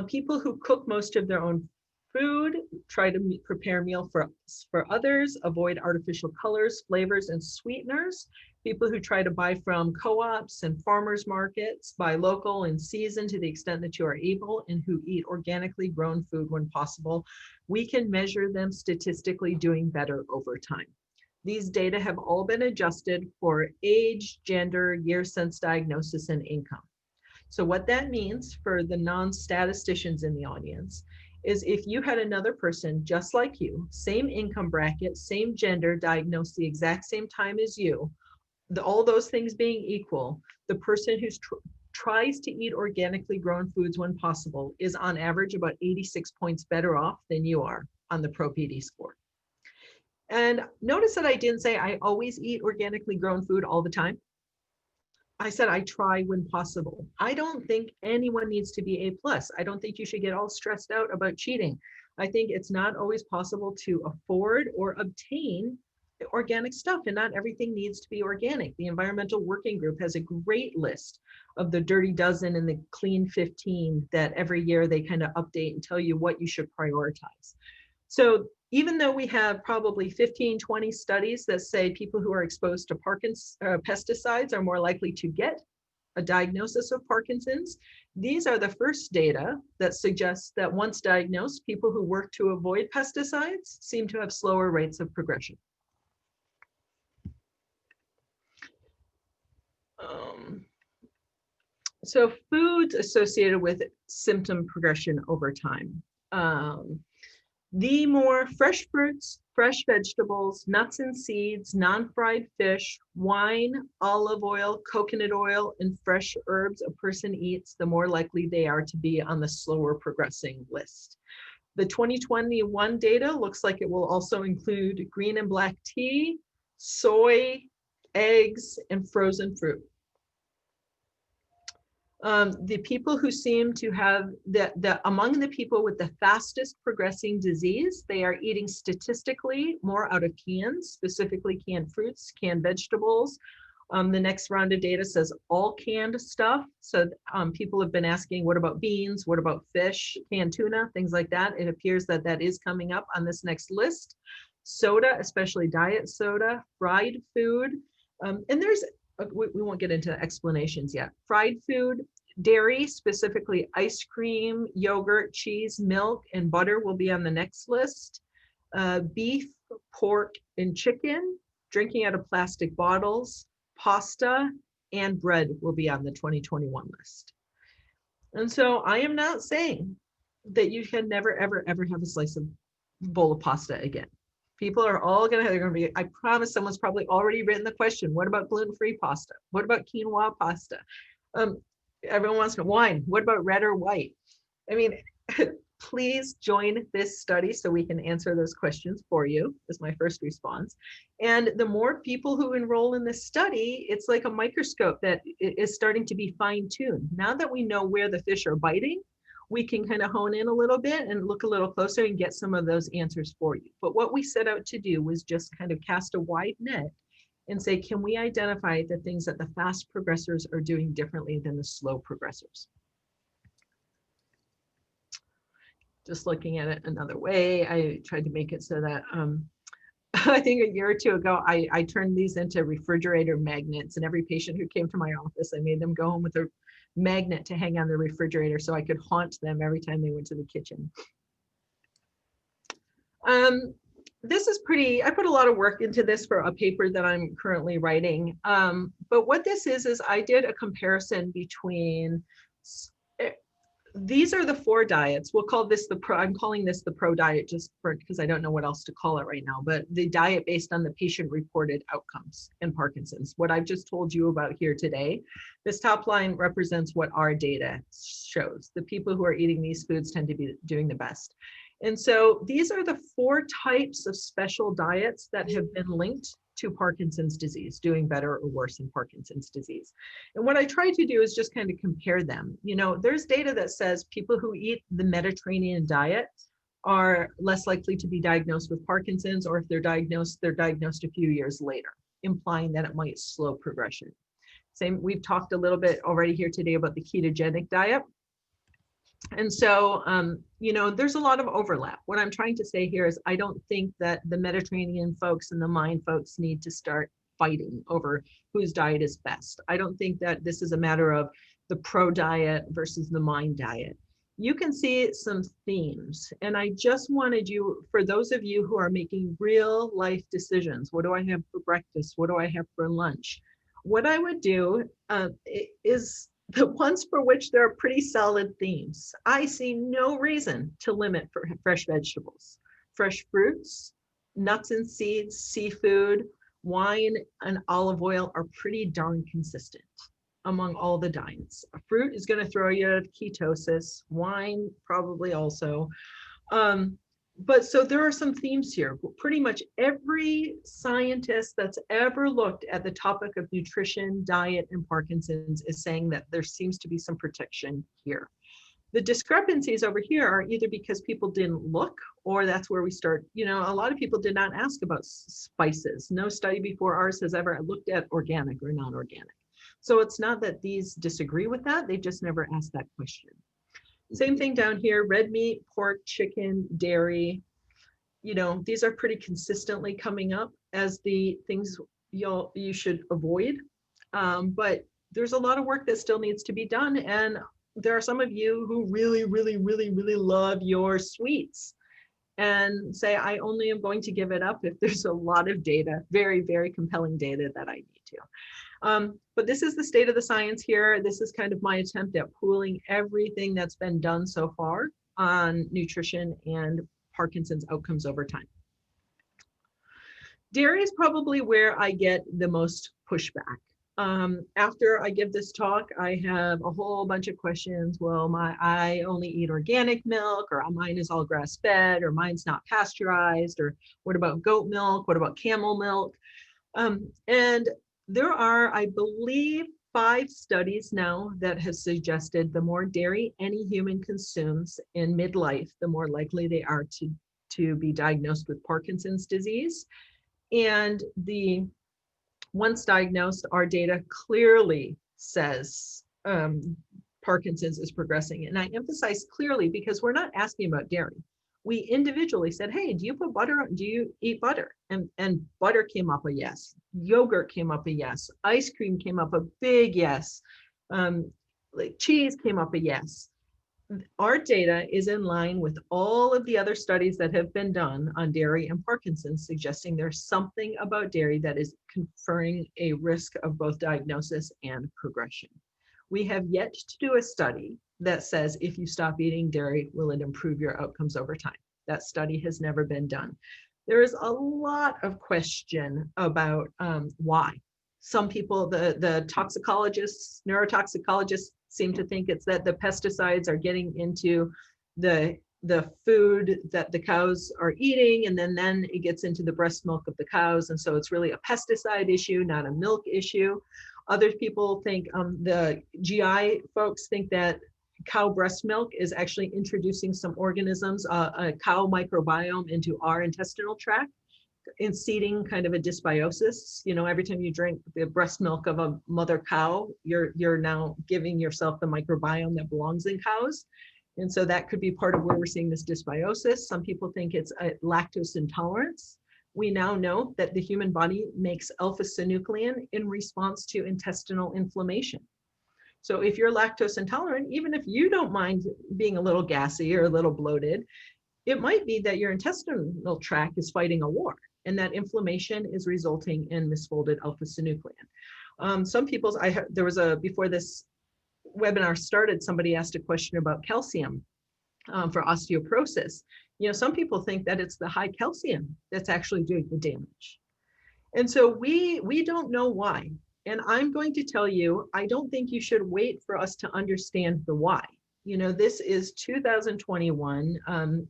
[SPEAKER 2] People who cook most of their own food, try to prepare meal for others, avoid artificial colors, flavors, and sweeteners. People who try to buy from co-ops and farmers markets, buy local and seasoned to the extent that you are able, and who eat organically grown food when possible, we can measure them statistically doing better over time. These data have all been adjusted for age, gender, year since diagnosis, and income. So what that means for the non-statisticians in the audience is if you had another person just like you, same income bracket, same gender, diagnosed the exact same time as you, all those things being equal, the person who tries to eat organically grown foods when possible is on average about 86 points better off than you are on the ProPD score. And notice that I didn't say I always eat organically grown food all the time. I said I try when possible. I don't think anyone needs to be A+. I don't think you should get all stressed out about cheating. I think it's not always possible to afford or obtain organic stuff, and not everything needs to be organic. The Environmental Working Group has a great list of the Dirty Dozen and the Clean 15 that every year they kind of update and tell you what you should prioritize. So even though we have probably 15, 20 studies that say people who are exposed to pesticides are more likely to get a diagnosis of Parkinson's, these are the first data that suggests that once diagnosed, people who work to avoid pesticides seem to have slower rates of progression. So foods associated with symptom progression over time. The more fresh fruits, fresh vegetables, nuts and seeds, non-fried fish, wine, olive oil, coconut oil, and fresh herbs a person eats, the more likely they are to be on the slower progressing list. The 2021 data looks like it will also include green and black tea, soy, eggs, and frozen fruit. The people who seem to have among the people with the fastest progressing disease, they are eating statistically more out of cans, specifically canned fruits, canned vegetables. The next round of data says all canned stuff. So people have been asking, what about beans? What about fish, canned tuna, things like that? It appears that that is coming up on this next list. Soda, especially diet soda, fried food. And there's we won't get into explanations yet. Fried food, dairy, specifically ice cream, yogurt, cheese, milk, and butter will be on the next list. Beef, pork, and chicken, drinking out of plastic bottles, pasta, and bread will be on the 2021 list. And so I am not saying that you can never, ever, ever have a bowl of pasta again. People are all they're going to be, I promise someone's probably already written the question, what about gluten-free pasta? What about quinoa pasta? Everyone wants to know wine. What about red or white? I mean, please join this study so we can answer those questions for you, is my first response. And the more people who enroll in this study, it's like a microscope that is starting to be fine-tuned. Now that we know where the fish are biting, we can kind of hone in a little bit and look a little closer and get some of those answers for you. But what we set out to do was just kind of cast a wide net and say, can we identify the things that the fast progressors are doing differently than the slow progressors? Just looking at it another way, I tried to make it so that, I think a year or two ago, I turned these into refrigerator magnets, and every patient who came to my office, I made them go home with a magnet to hang on the refrigerator so I could haunt them every time they went to the kitchen. this is pretty, I put a lot of work into this for a paper that I'm currently writing. But what this is I did a comparison between, these are the 4 diets. We'll call this the pro, I'm calling this the pro diet just for, because I don't know what else to call it right now, but the diet based on the patient reported outcomes in Parkinson's. What I've just told you about here today, this top line represents what our data shows. The people who are eating these foods tend to be doing the best. And so these are the 4 types of special diets that have been linked to Parkinson's disease, doing better or worse in Parkinson's disease. And what I try to do is just kind of compare them. You know, there's data that says people who eat the Mediterranean diet are less likely to be diagnosed with Parkinson's, or if they're diagnosed a few years later, implying that it might slow progression. Same, we've talked a little bit already here today about the ketogenic diet. And so, you know, there's a lot of overlap. What I'm trying to say here is I don't think that the Mediterranean folks and the Mind folks need to start fighting over whose diet is best. I don't think that this is a matter of the pro diet versus the Mind diet. You can see some themes, and I just wanted you, for those of you who are making real life decisions, what do I have for breakfast? What do I have for lunch? What I would do is the ones for which there are pretty solid themes. I see no reason to limit for fresh vegetables, fresh fruits, nuts and seeds, seafood, wine, and olive oil are pretty darn consistent among all the diets. A fruit is going to throw you out of ketosis, wine probably also. But so there are some themes here. Pretty much every scientist that's ever looked at the topic of nutrition, diet, and Parkinson's is saying that there seems to be some protection here. The discrepancies over here are either because people didn't look, or that's where we start. You know, a lot of people did not ask about spices. No study before ours has ever looked at organic or non-organic. So it's not that these disagree with that, they just never asked that question. Same thing down here, red meat, pork, chicken, dairy. You know, these are pretty consistently coming up as the things you should avoid. But there's a lot of work that still needs to be done. And there are some of you who really, really, really, really love your sweets and say, I only am going to give it up if there's a lot of data, very, very compelling data that I need to. But this is the state of the science here. This is kind of my attempt at pooling everything that's been done so far on nutrition and Parkinson's outcomes over time. Dairy is probably where I get the most pushback. After I give this talk, I have a whole bunch of questions. Well, I only eat organic milk, or mine is all grass-fed, or mine's not pasteurized, or what about goat milk? What about camel milk? And there are, I believe, 5 studies now that have suggested the more dairy any human consumes in midlife, the more likely they are to be diagnosed with Parkinson's disease. And the once diagnosed, our data clearly says Parkinson's is progressing. And I emphasize clearly because we're not asking about dairy. We individually said, hey, do you put butter on? Do you eat butter? And butter came up a yes. Yogurt came up a yes. Ice cream came up a big yes. Like cheese came up a yes. Our data is in line with all of the other studies that have been done on dairy and Parkinson's, suggesting there's something about dairy that is conferring a risk of both diagnosis and progression. We have yet to do a study that says if you stop eating dairy, will it improve your outcomes over time? That study has never been done. There is a lot of question about why. Some people, the toxicologists, neurotoxicologists seem to think it's that the pesticides are getting into the food that the cows are eating, and then it gets into the breast milk of the cows. And so it's really a pesticide issue, not a milk issue. Other people think, the GI folks think that cow breast milk is actually introducing some organisms, a cow microbiome into our intestinal tract, and seeding kind of a dysbiosis. You know, every time you drink the breast milk of a mother cow, you're now giving yourself the microbiome that belongs in cows. And so that could be part of where we're seeing this dysbiosis. Some people think it's a lactose intolerance. We now know that the human body makes alpha-synuclein in response to intestinal inflammation. So if you're lactose intolerant, even if you don't mind being a little gassy or a little bloated, it might be that your intestinal tract is fighting a war, and that inflammation is resulting in misfolded alpha-synuclein. Some people's, before this webinar started, somebody asked a question about calcium for osteoporosis. Some people think that it's the high calcium that's actually doing the damage. And so we don't know why. And I'm going to tell you, I don't think you should wait for us to understand the why. This is 2021. I'm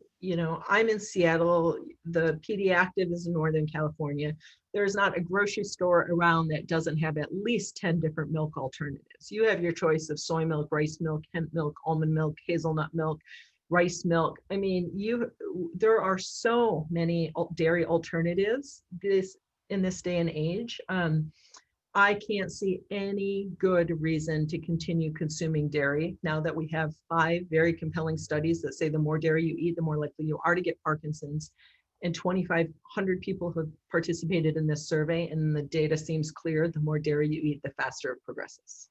[SPEAKER 2] in Seattle. The PD Active is in Northern California. There's not a grocery store around that doesn't have at least 10 different milk alternatives. You have your choice of soy milk, rice milk, hemp milk, almond milk, hazelnut milk, rice milk. I mean, there are so many dairy alternatives in this day and age. I can't see any good reason to continue consuming dairy now that we have 5 very compelling studies that say the more dairy you eat, the more likely you are to get Parkinson's. And 2,500 people who have participated in this survey, and the data seems clear, the more dairy you eat, the faster it progresses.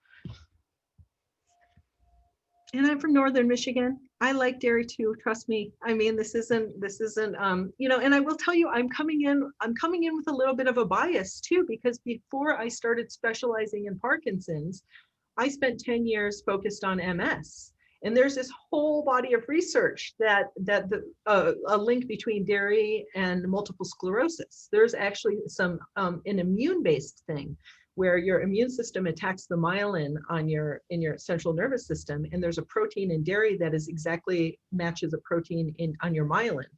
[SPEAKER 2] And I'm from Northern Michigan. I like dairy too, trust me. I mean, this isn't, and I will tell you, I'm coming in with a little bit of a bias too, because before I started specializing in Parkinson's, I spent 10 years focused on MS. And there's this whole body of research that a link between dairy and multiple sclerosis. There's actually an immune-based thing where your immune system attacks the myelin in your central nervous system, and there's a protein in dairy that matches a protein on your myelin.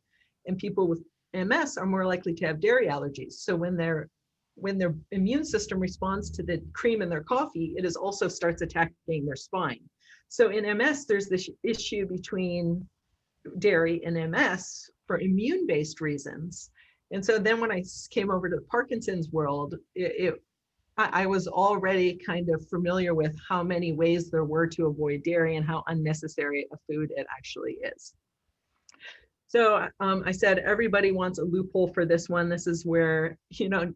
[SPEAKER 2] And people with MS are more likely to have dairy allergies. So when their immune system responds to the cream in their coffee, it also starts attacking their spine. So in MS, there's this issue between dairy and MS for immune-based reasons. And so then when I came over to the Parkinson's world, I was already kind of familiar with how many ways there were to avoid dairy and how unnecessary a food it actually is. So I said, everybody wants a loophole for this one. This is where,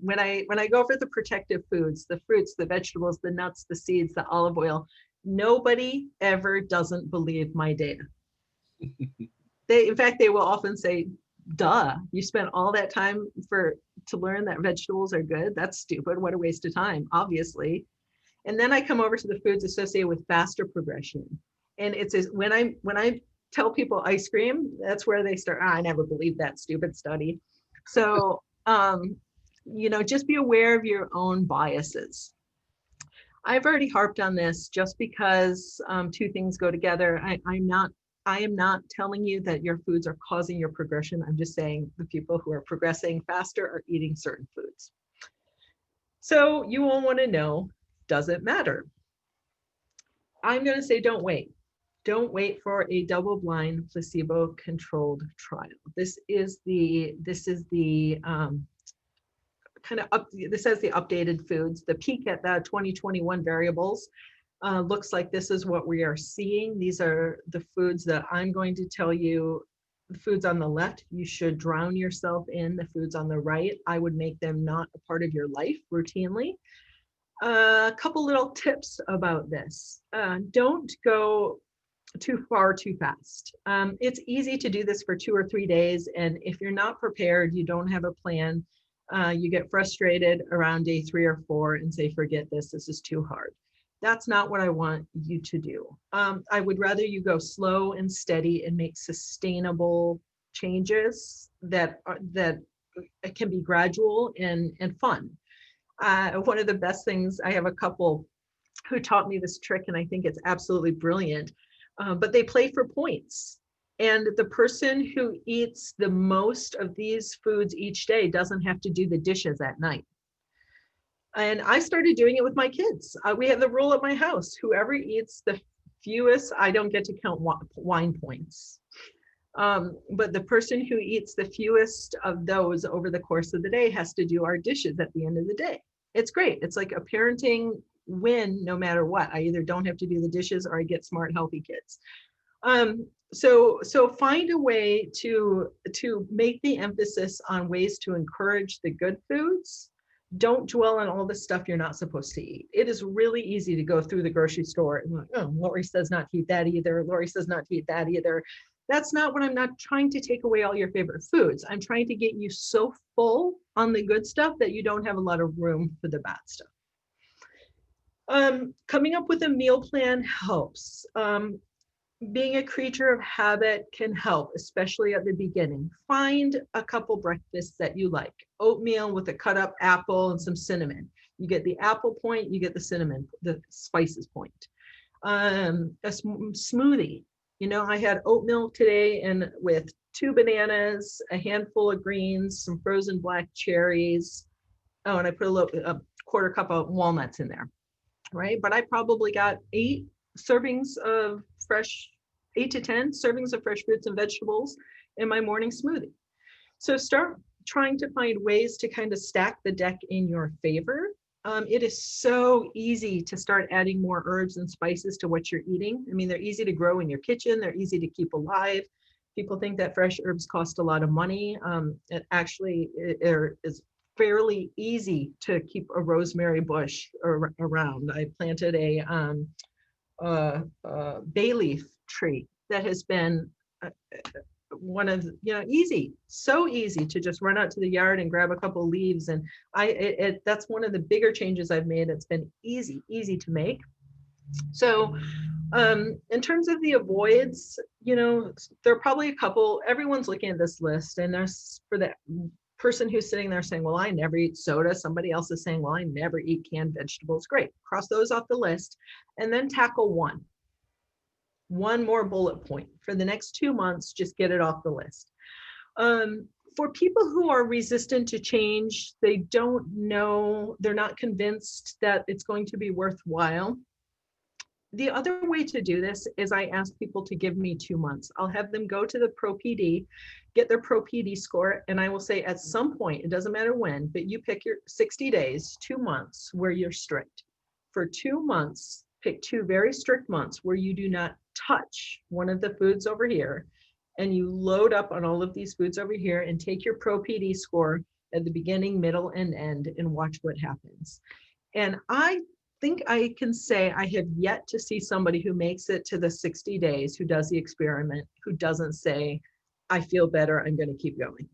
[SPEAKER 2] when I go for the protective foods, the fruits, the vegetables, the nuts, the seeds, the olive oil, nobody ever doesn't believe my data. In fact, they will often say, duh, you spent all that time to learn that vegetables are good. That's stupid. What a waste of time, obviously. And then I come over to the foods associated with faster progression. And when I tell people ice cream, that's where they start, I never believed that stupid study. So, just be aware of your own biases. I've already harped on this just because 2 things go together. I am not telling you that your foods are causing your progression. I'm just saying the people who are progressing faster are eating certain foods. So you will want to know, does it matter? I'm going to say don't wait. Don't wait for a double-blind placebo-controlled trial. This has the updated foods. The peak at the 2021 variables looks like this is what we are seeing. These are the foods that I'm going to tell you. The foods on the left, you should drown yourself in. The foods on the right, I would make them not a part of your life routinely. A couple little tips about this. Don't go too far too fast. It's easy to do this for 2 or 3 days. And if you're not prepared, you don't have a plan, you get frustrated around day 3 or 4 and say, forget this is too hard. That's not what I want you to do. I would rather you go slow and steady and make sustainable changes that can be gradual and fun. One of the best things, I have a couple who taught me this trick, and I think it's absolutely brilliant, but they play for points. And the person who eats the most of these foods each day doesn't have to do the dishes at night. And I started doing it with my kids. We have the rule at my house, whoever eats the fewest, I don't get to count wine points. But the person who eats the fewest of those over the course of the day has to do our dishes at the end of the day. It's great. It's like a parenting win no matter what. I either don't have to do the dishes or I get smart, healthy kids. So find a way to make the emphasis on ways to encourage the good foods. Don't dwell on all the stuff you're not supposed to eat. It is really easy to go through the grocery store and like, oh, Laurie says not to eat that either. Laurie says not to eat that either. That's not what I'm not trying to take away all your favorite foods. I'm trying to get you so full on the good stuff that you don't have a lot of room for the bad stuff. Coming up with a meal plan helps. Being a creature of habit can help, especially at the beginning. Find a couple breakfasts that you like. Oatmeal with a cut up apple and some cinnamon. You get the apple point, you get the cinnamon, the spices point. A smoothie. You know, I had oatmeal today and with 2 bananas, a handful of greens, some frozen black cherries. Oh, and I put a quarter cup of walnuts in there, right? But I probably got 8 servings of fresh, 8 to 10 servings of fresh fruits and vegetables in my morning smoothie. So start trying to find ways to kind of stack the deck in your favor. It is so easy to start adding more herbs and spices to what you're eating. I mean, they're easy to grow in your kitchen. They're easy to keep alive. People think that fresh herbs cost a lot of money. It actually is fairly easy to keep a rosemary bush around. I planted a bay leaf tree that has been one of, so easy to just run out to the yard and grab a couple of leaves. And that's one of the bigger changes I've made. It's been easy to make. So in terms of the avoids, there are probably a couple. Everyone's looking at this list, and there's, for that person who's sitting there saying, well, I never eat soda. Somebody else is saying, well, I never eat canned vegetables. Great. Cross those off the list, and then tackle one more bullet point for the next 2 months. Just get it off the list. For people who are resistant to change, they don't know, they're not convinced that it's going to be worthwhile. The other way to do this is I ask people to give me 2 months. I'll have them go to the ProPD, get their ProPD score, and I will say at some point, it doesn't matter when, but you pick your 60 days, 2 months where you're strict. For 2 months, pick 2 very strict months where you do not touch one of the foods over here, and you load up on all of these foods over here and take your ProPD score at the beginning, middle, and end and watch what happens. And I think I can say I have yet to see somebody who makes it to the 60 days, who does the experiment, who doesn't say, I feel better, I'm going to keep going.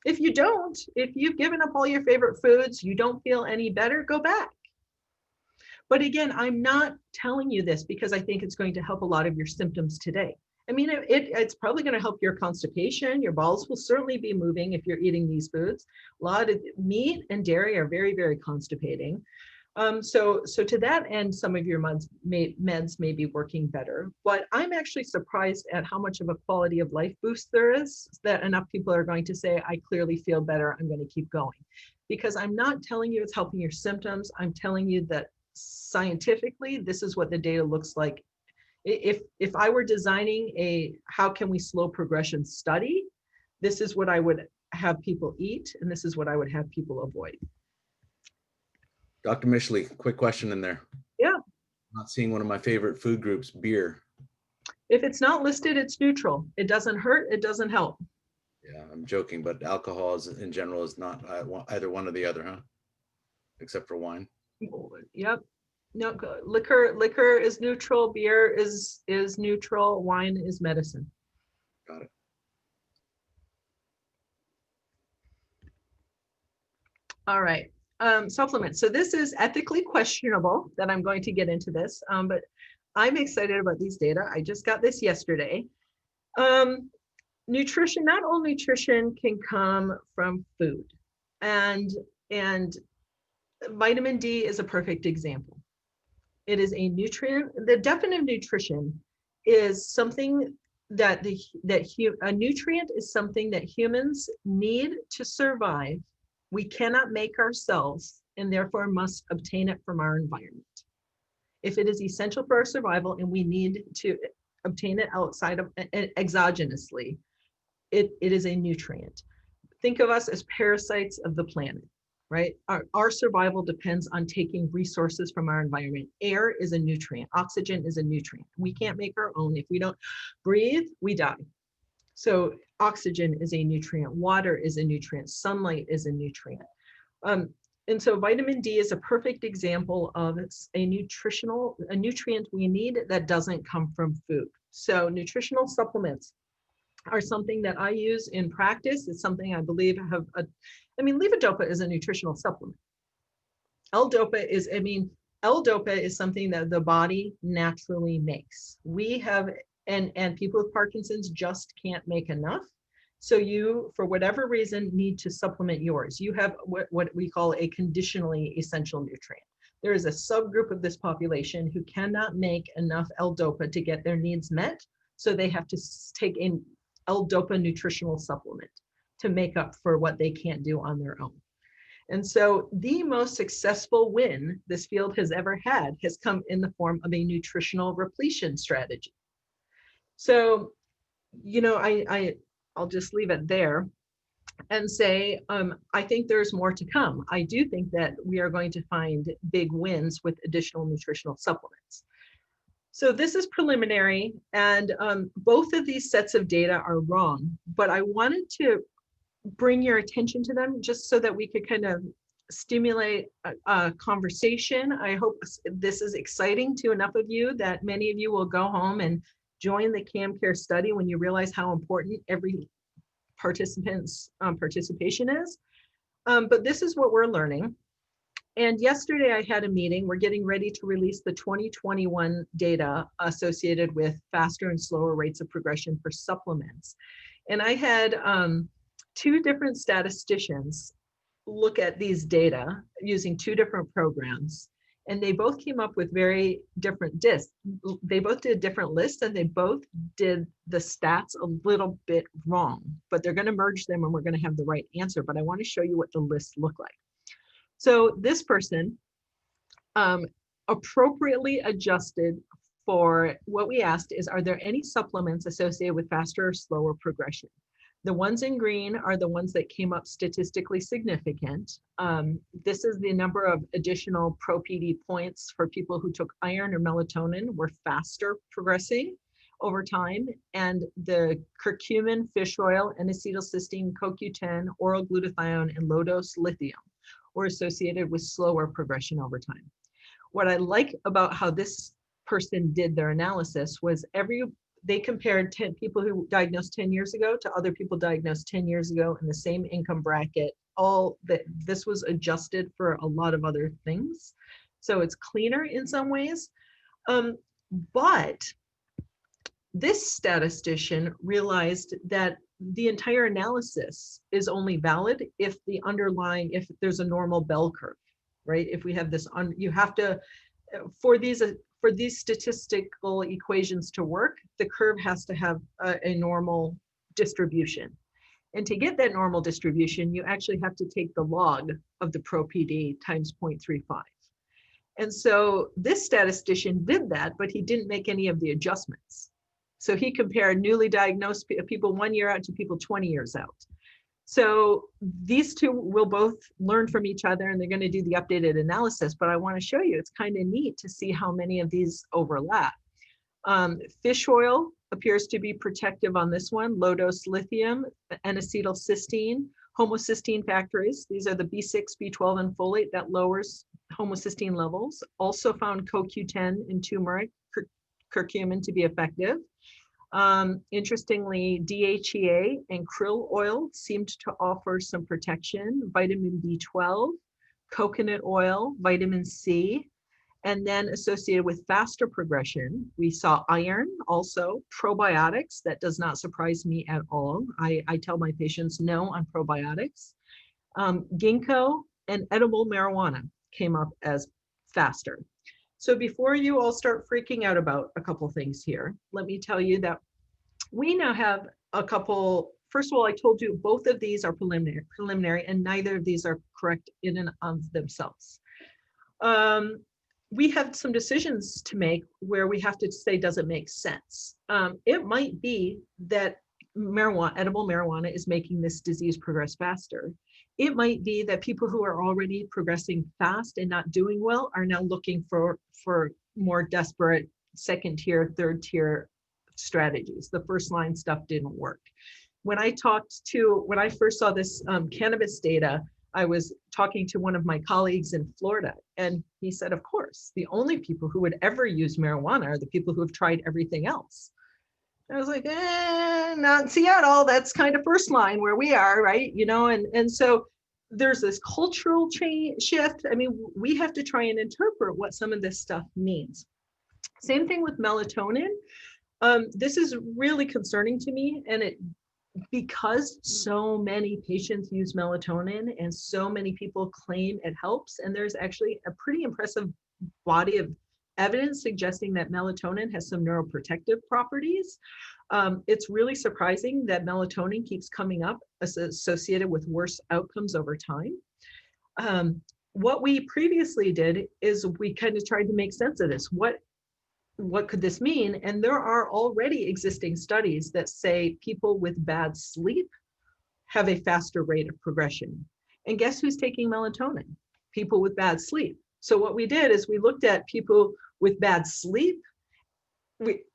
[SPEAKER 2] If you don't, if you've given up all your favorite foods, you don't feel any better, go back. But again, I'm not telling you this because I think it's going to help a lot of your symptoms today. I mean, it's probably going to help your constipation. Your bowels will certainly be moving if you're eating these foods. A lot of meat and dairy are very, very constipating. So to that end, some of your meds may be working better, but I'm actually surprised at how much of a quality of life boost there is, that enough people are going to say, I clearly feel better, I'm going to keep going. Because I'm not telling you it's helping your symptoms. I'm telling you that scientifically, this is what the data looks like. If I were designing a how can we slow progression study, this is what I would have people eat, and this is what I would have people avoid.
[SPEAKER 1] Dr. Mischley, quick question in there.
[SPEAKER 2] Yeah.
[SPEAKER 1] I'm not seeing one of my favorite food groups, beer.
[SPEAKER 2] If it's not listed, it's neutral. It doesn't hurt, it doesn't help.
[SPEAKER 1] Yeah, I'm joking, but alcohol in general is not either one or the other, huh? Except for wine.
[SPEAKER 2] Yep. No, liquor is neutral, beer is neutral, wine is medicine.
[SPEAKER 1] Got it.
[SPEAKER 2] All right. Supplements. So this is ethically questionable that I'm going to get into this, but I'm excited about these data. I just got this yesterday. Nutrition, not all nutrition can come from food, and vitamin D is a perfect example. It is a nutrient. The definition of nutrition is something that a nutrient is something that humans need to survive. We cannot make ourselves, and therefore must obtain it from our environment. If it is essential for our survival and we need to obtain it outside of exogenously, it is a nutrient. Think of us as parasites of the planet, right? Our survival depends on taking resources from our environment. Air is a nutrient. Oxygen is a nutrient. We can't make our own. If we don't breathe, we die. So oxygen is a nutrient, water is a nutrient, sunlight is a nutrient. And so vitamin D is a perfect example of a nutrient we need that doesn't come from food. So nutritional supplements are something that I use in practice. It's something I believe levodopa is a nutritional supplement. L-dopa is something that the body naturally makes. We have, and people with Parkinson's just can't make enough. So you, for whatever reason, need to supplement yours. You have what we call a conditionally essential nutrient. There is a subgroup of this population who cannot make enough L-dopa to get their needs met. So they have to take an L-dopa nutritional supplement to make up for what they can't do on their own. And so the most successful win this field has ever had has come in the form of a nutritional repletion strategy. So, I'll just leave it there and say, I think there's more to come. I do think that we are going to find big wins with additional nutritional supplements. So this is preliminary, and both of these sets of data are wrong, but I wanted to bring your attention to them just so that we could kind of stimulate a conversation. I hope this is exciting to enough of you that many of you will go home and join the CAMCARE study when you realize how important every participant's participation is. But this is what we're learning. And yesterday I had a meeting. We're getting ready to release the 2021 data associated with faster and slower rates of progression for supplements. And I had two different statisticians look at these data using two different programs, and they both came up with very different they both did different lists, and they both did the stats a little bit wrong, but they're going to merge them and we're going to have the right answer. But I want to show you what the lists look like. So this person appropriately adjusted for what we asked is, are there any supplements associated with faster or slower progression? The ones in green are the ones that came up statistically significant. This is the number of additional pro-PD points for people who took iron or melatonin were faster progressing over time. And the curcumin, fish oil, N-acetylcysteine, CoQ10, oral glutathione, and low-dose lithium were associated with slower progression over time. What I like about how this person did their analysis was they compared 10 people who diagnosed 10 years ago to other people diagnosed 10 years ago in the same income bracket. This was adjusted for a lot of other things. So it's cleaner in some ways. But this statistician realized that the entire analysis is only valid if there's a normal bell curve, right? If we have this, you have to, for these statistical equations to work, the curve has to have a normal distribution. And to get that normal distribution, you actually have to take the log of the pro-PD times 0.35. And so this statistician did that, but he didn't make any of the adjustments. So he compared newly diagnosed people 1 year out to people 20 years out. So these two will both learn from each other, and they're going to do the updated analysis. But I want to show you, it's kind of neat to see how many of these overlap. Fish oil appears to be protective on this one. Low-dose lithium, N-acetylcysteine, homocysteine factories. These are the B6, B12, and folate that lowers homocysteine levels. Also found CoQ10 in turmeric, curcumin to be effective. Interestingly, DHEA and krill oil seemed to offer some protection, vitamin B12, coconut oil, vitamin C, and then associated with faster progression, we saw iron, also probiotics. That does not surprise me at all. I tell my patients no on probiotics. Ginkgo and edible marijuana came up as faster. So before you all start freaking out about a couple things here, let me tell you that we now have a couple. First of all, I told you both of these are preliminary, and neither of these are correct in and of themselves. We have some decisions to make where we have to say, does it make sense? It might be that edible marijuana is making this disease progress faster. It might be that people who are already progressing fast and not doing well are now looking for more desperate second tier, third tier strategies. The first line stuff didn't work. When I first saw this cannabis data, I was talking to one of my colleagues in Florida, and he said, of course, the only people who would ever use marijuana are the people who have tried everything else. I was like, not in Seattle. That's kind of first line where we are, right? And so there's this cultural change shift. I mean, we have to try and interpret what some of this stuff means. Same thing with melatonin. This is really concerning to me, and because so many patients use melatonin and so many people claim it helps, and there's actually a pretty impressive body of evidence suggesting that melatonin has some neuroprotective properties. It's really surprising that melatonin keeps coming up associated with worse outcomes over time. What we previously did is we kind of tried to make sense of this. What could this mean? And there are already existing studies that say people with bad sleep have a faster rate of progression. And guess who's taking melatonin? People with bad sleep. So what we did is we looked at people with bad sleep.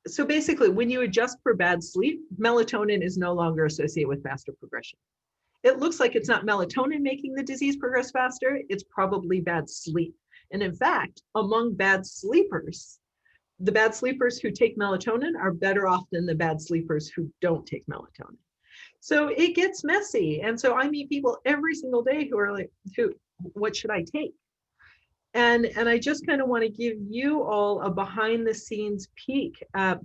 [SPEAKER 2] So basically, when you adjust for bad sleep, melatonin is no longer associated with faster progression. It looks like it's not melatonin making the disease progress faster, it's probably bad sleep. And in fact, among bad sleepers, the bad sleepers who take melatonin are better off than the bad sleepers who don't take melatonin. So it gets messy. And so I meet people every single day who are like, what should I take? And I just kind of want to give you all a behind the scenes peek at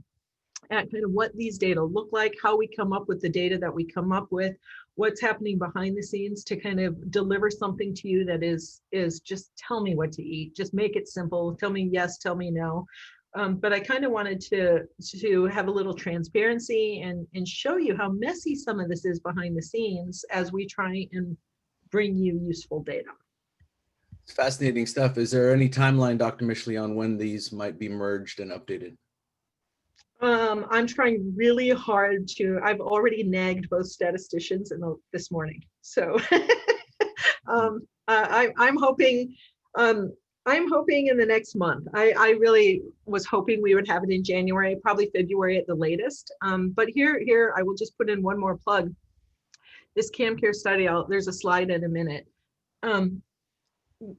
[SPEAKER 2] kind of what these data look like, how we come up with the data that we come up with, what's happening behind the scenes to kind of deliver something to you that is just tell me what to eat. Just make it simple. Tell me yes, tell me no. But I kind of wanted to have a little transparency and show you how messy some of this is behind the scenes as we try and bring you useful data.
[SPEAKER 1] It's fascinating stuff. Is there any timeline, Dr. Mischley, on when these might be merged and updated?
[SPEAKER 2] I'm trying really hard to, I've already nagged both statisticians this morning. So I'm hoping in the next month. I really was hoping we would have it in January, probably February at the latest. But here, I will just put in one more plug. This CamCare study, there's a slide in a minute.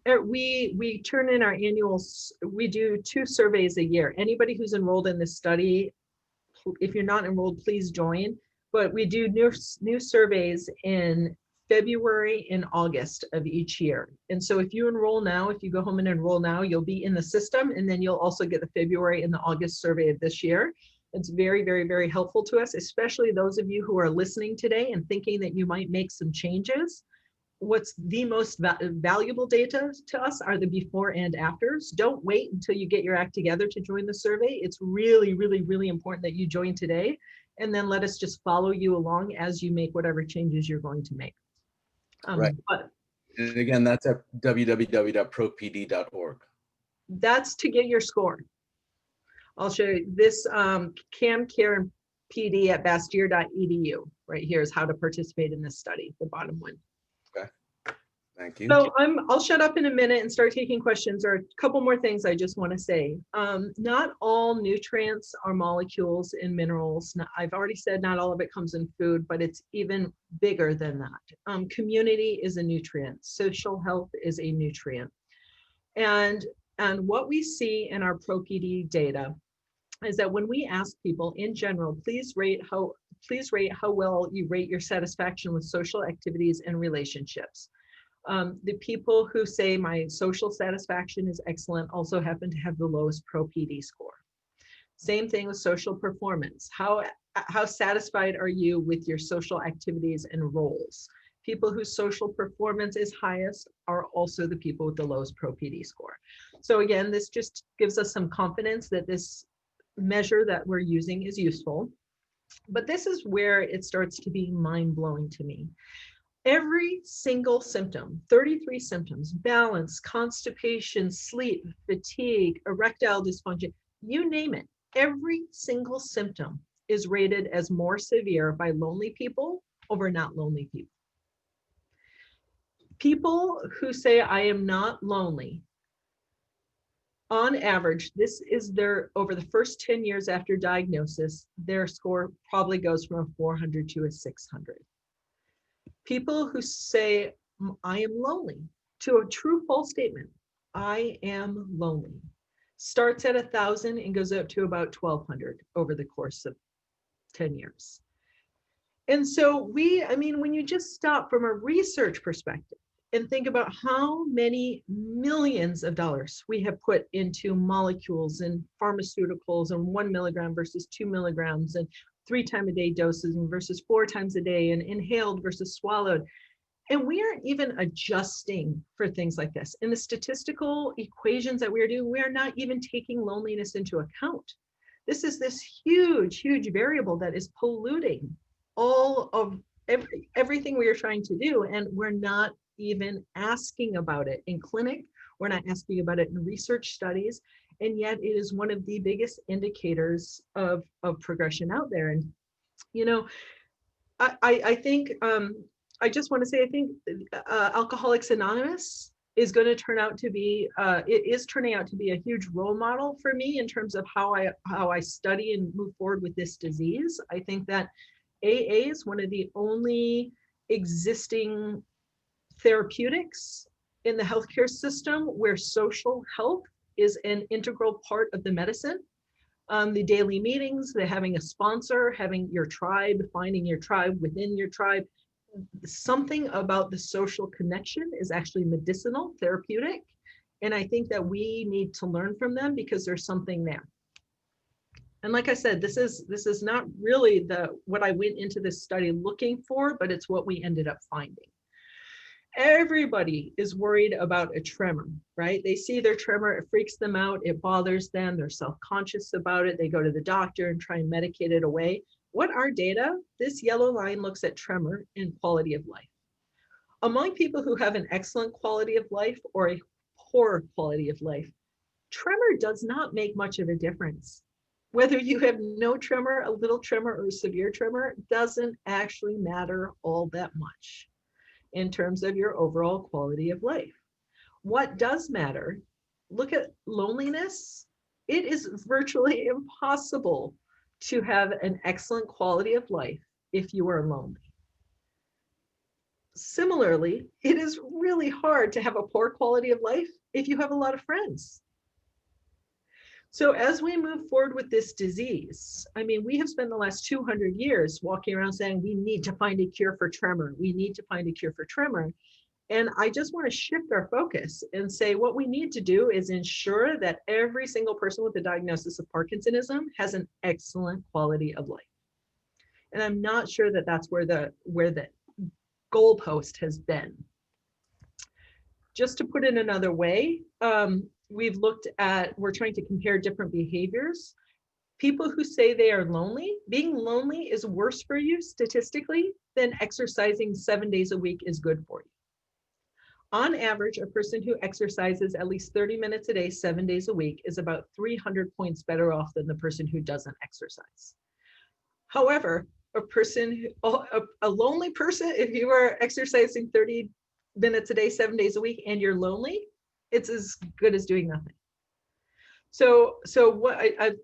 [SPEAKER 2] We turn in our annuals, we do 2 surveys a year. Anybody who's enrolled in this study, if you're not enrolled, please join. But we do new surveys in February and August of each year. And so if you enroll now, if you go home and enroll now, you'll be in the system, and then you'll also get the February and the August survey of this year. It's very, very, very helpful to us, especially those of you who are listening today and thinking that you might make some changes. What's the most valuable data to us are the before and afters. Don't wait until you get your act together to join the survey. It's really, really, really important that you join today, and then let us just follow you along as you make whatever changes you're going to make.
[SPEAKER 1] Right. And again, that's at www.propd.org.
[SPEAKER 2] That's to get your score. I'll show you this CamCare and PD at bastyr.edu. Right here is how to participate in this study, the bottom one.
[SPEAKER 1] Okay, thank you.
[SPEAKER 2] So I'll shut up in a minute and start taking questions. There are a couple more things I just want to say. Not all nutrients are molecules in minerals. I've already said not all of it comes in food, but it's even bigger than that. Community is a nutrient. Social health is a nutrient. And what we see in our ProPD data is that when we ask people in general, please rate how well you rate your satisfaction with social activities and relationships. The people who say my social satisfaction is excellent also happen to have the lowest ProPD score. Same thing with social performance. How satisfied are you with your social activities and roles? People whose social performance is highest are also the people with the lowest ProPD score. So again, this just gives us some confidence that this measure that we're using is useful. But this is where it starts to be mind-blowing to me. Every single symptom, 33 symptoms, balance, constipation, sleep, fatigue, erectile dysfunction, you name it, every single symptom is rated as more severe by lonely people over not lonely people. People who say, I am not lonely, on average, this is over the first 10 years after diagnosis, their score probably goes from a 400 to a 600. People who say, I am lonely, to a true false statement, I am lonely, starts at 1,000 and goes up to about 1,200 over the course of 10 years. And so when you just stop from a research perspective and think about how many millions of dollars we have put into molecules and pharmaceuticals and 1 milligram versus 2 milligrams and 3 times a day doses versus 4 times a day and inhaled versus swallowed. And we aren't even adjusting for things like this. In the statistical equations that we're doing, we are not even taking loneliness into account. This is this huge, huge variable that is polluting all of everything we are trying to do. And we're not even asking about it in clinic. We're not asking about it in research studies. And yet it is one of the biggest indicators of progression out there. And, I think, I just want to say, I think Alcoholics Anonymous is going to turn out to be, it is turning out to be a huge role model for me in terms of how I study and move forward with this disease. I think that AA is one of the only existing therapeutics in the healthcare system where social health is an integral part of the medicine. The daily meetings, the having a sponsor, having your tribe, finding your tribe within your tribe. Something about the social connection is actually medicinal, therapeutic. And I think that we need to learn from them because there's something there. And like I said, this is not really what I went into this study looking for, but it's what we ended up finding. Everybody is worried about a tremor, right? They see their tremor, it freaks them out, it bothers them, they're self-conscious about it, they go to the doctor and try and medicate it away. What are data? This yellow line looks at tremor and quality of life. Among people who have an excellent quality of life or a poor quality of life, tremor does not make much of a difference. Whether you have no tremor, a little tremor, or a severe tremor doesn't actually matter all that much in terms of your overall quality of life. What does matter, look at loneliness. It is virtually impossible to have an excellent quality of life if you are lonely. Similarly, it is really hard to have a poor quality of life if you have a lot of friends. So as we move forward with this disease, we have spent the last 200 years walking around saying we need to find a cure for tremor. We need to find a cure for tremor. And I just want to shift our focus and say what we need to do is ensure that every single person with a diagnosis of Parkinsonism has an excellent quality of life. And I'm not sure that that's where the goalpost has been. Just to put it another way, we're trying to compare different behaviors. People who say they are lonely, being lonely is worse for you statistically than exercising 7 days a week is good for you. On average, a person who exercises at least 30 minutes a day, 7 days a week is about 300 points better off than the person who doesn't exercise. However, a lonely person, if you are exercising 30 minutes a day, 7 days a week, and you're lonely, it's as good as doing nothing. So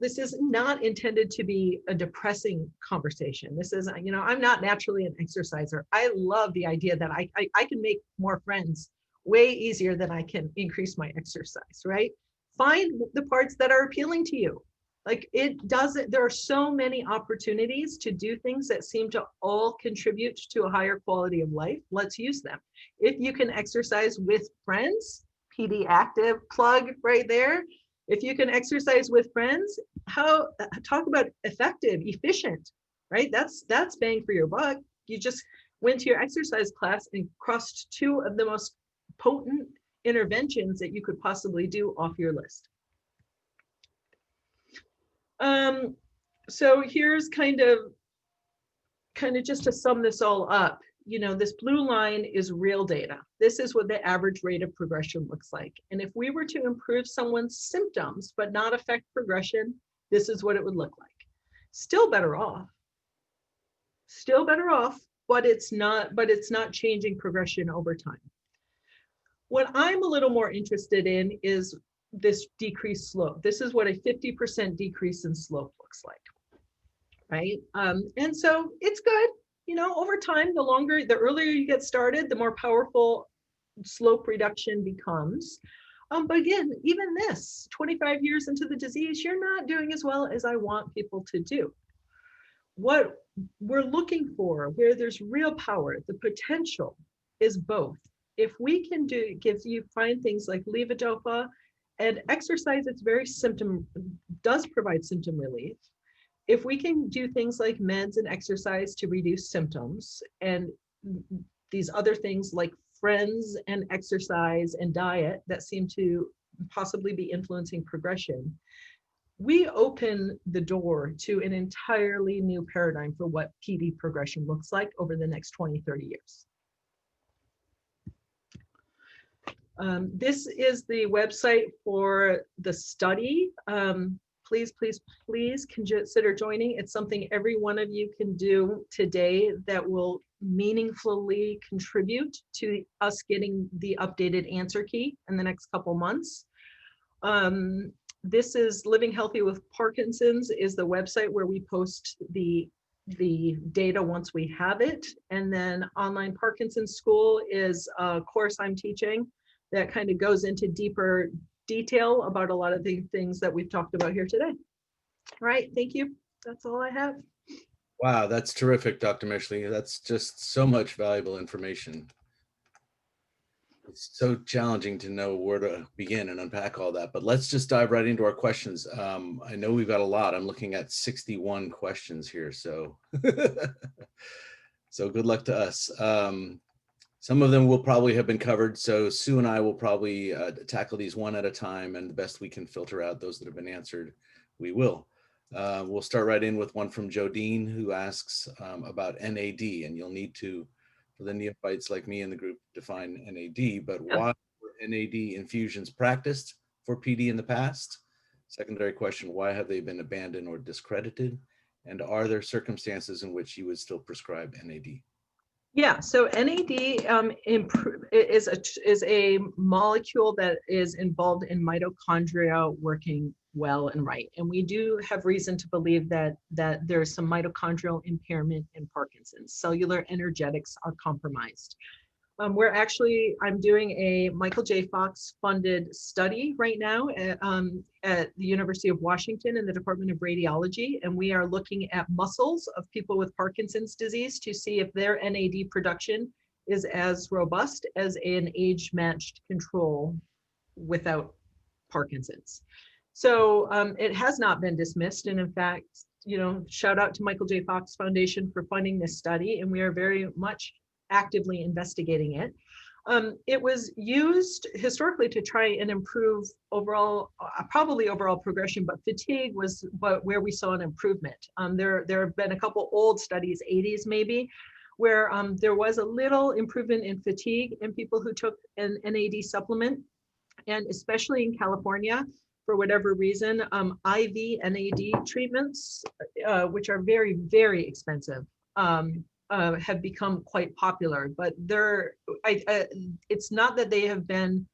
[SPEAKER 2] this is not intended to be a depressing conversation. This is, I'm not naturally an exerciser. I love the idea that I can make more friends way easier than I can increase my exercise, right? Find the parts that are appealing to you. There are so many opportunities to do things that seem to all contribute to a higher quality of life. Let's use them. If you can exercise with friends, PD Active plug right there. If you can exercise with friends, talk about effective, efficient, right? That's bang for your buck. You just went to your exercise class and crossed 2 of the most potent interventions that you could possibly do off your list. So here's kind of just to sum this all up. This blue line is real data. This is what the average rate of progression looks like. And if we were to improve someone's symptoms, but not affect progression, this is what it would look like. Still better off, but it's not changing progression over time. What I'm a little more interested in is this decreased slope. This is what a 50% decrease in slope looks like, right? And so it's good. Over time, the earlier you get started, the more powerful slope reduction becomes. But again, even this, 25 years into the disease, you're not doing as well as I want people to do. what we're looking for, where there's real power, the potential is both. If we can find things like levodopa and exercise, it's very does provide symptom relief. If we can do things like meds and exercise to reduce symptoms, and these other things like friends and exercise and diet that seem to possibly be influencing progression, we open the door to an entirely new paradigm for what PD progression looks like over the next 20, 30 years. This is the website for the study. Please, please, please consider joining. It's something every one of you can do today that will meaningfully contribute to us getting the updated answer key in the next couple months. This is Living Healthy with Parkinson's is the website where we post the data once we have it. And then Online Parkinson's School is a course I'm teaching that kind of goes into deeper detail about a lot of the things that we've talked about here today. All right, thank you. That's all I have.
[SPEAKER 1] Wow, that's terrific, Dr. Mischley. That's just so much valuable information. It's so challenging to know where to begin and unpack all that, but let's just dive right into our questions. I know we've got a lot. I'm looking at 61 questions here, so so good luck to us. Some of them will probably have been covered, so Sue and I will probably tackle these one at a time, and the best we can filter out those that have been answered, we will. We'll start right in with one from Jodine, who asks about NAD, and you'll need to, for the neophytes like me in the group, define NAD, but why were NAD infusions practiced for PD in the past? Secondary question, why have they been abandoned or discredited? And are there circumstances in which you would still prescribe NAD?
[SPEAKER 2] Yeah, so NAD is a molecule that is involved in mitochondria working well and right. And we do have reason to believe that there's some mitochondrial impairment in Parkinson's. Cellular energetics are compromised. I'm doing a Michael J. Fox funded study right now at the University of Washington in the Department of Radiology. And we are looking at muscles of people with Parkinson's disease to see if their NAD production is as robust as an age-matched control without Parkinson's. So it has not been dismissed. And in fact, shout out to Michael J. Fox Foundation for funding this study. And we are very much actively investigating it. It was used historically to try and improve overall, probably overall progression, but fatigue was where we saw an improvement. There have been a couple old studies, 80s maybe, where there was a little improvement in fatigue in people who took an NAD supplement, and especially in California, for whatever reason, IV NAD treatments, which are very, very expensive, have become quite popular, but it's not that they have been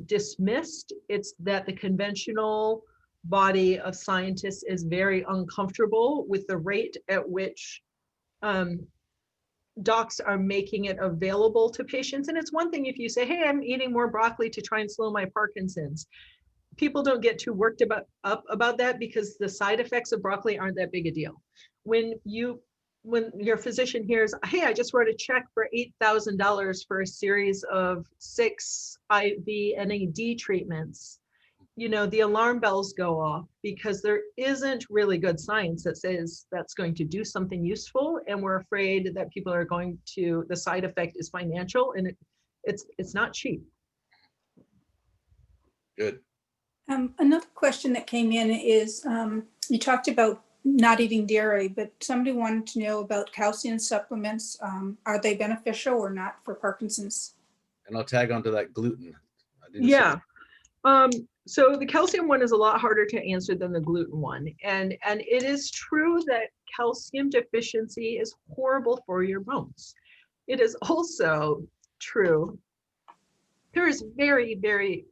[SPEAKER 2] dismissed, it's that the conventional body of scientists is very uncomfortable with the rate at which docs are making it available to patients. And it's one thing if you say, hey, I'm eating more broccoli to try and slow my Parkinson's. People don't get too worked up about that because the side effects of broccoli aren't that big a deal. When your physician hears, hey, I just wrote a check for $8,000 for a series of 6 IV NAD treatments, the alarm bells go off because there isn't really good science that says that's going to do something useful. And we're afraid that people are the side effect is financial, and it's not cheap.
[SPEAKER 1] Good.
[SPEAKER 3] Another question that came in is, you talked about not eating dairy, but somebody wanted to know about calcium supplements. Are they beneficial or not for Parkinson's?
[SPEAKER 1] And I'll tag onto that gluten.
[SPEAKER 2] Yeah. So the calcium one is a lot harder to answer than the gluten one. And it is true that calcium deficiency is horrible for your bones. It is also true, there is very, very,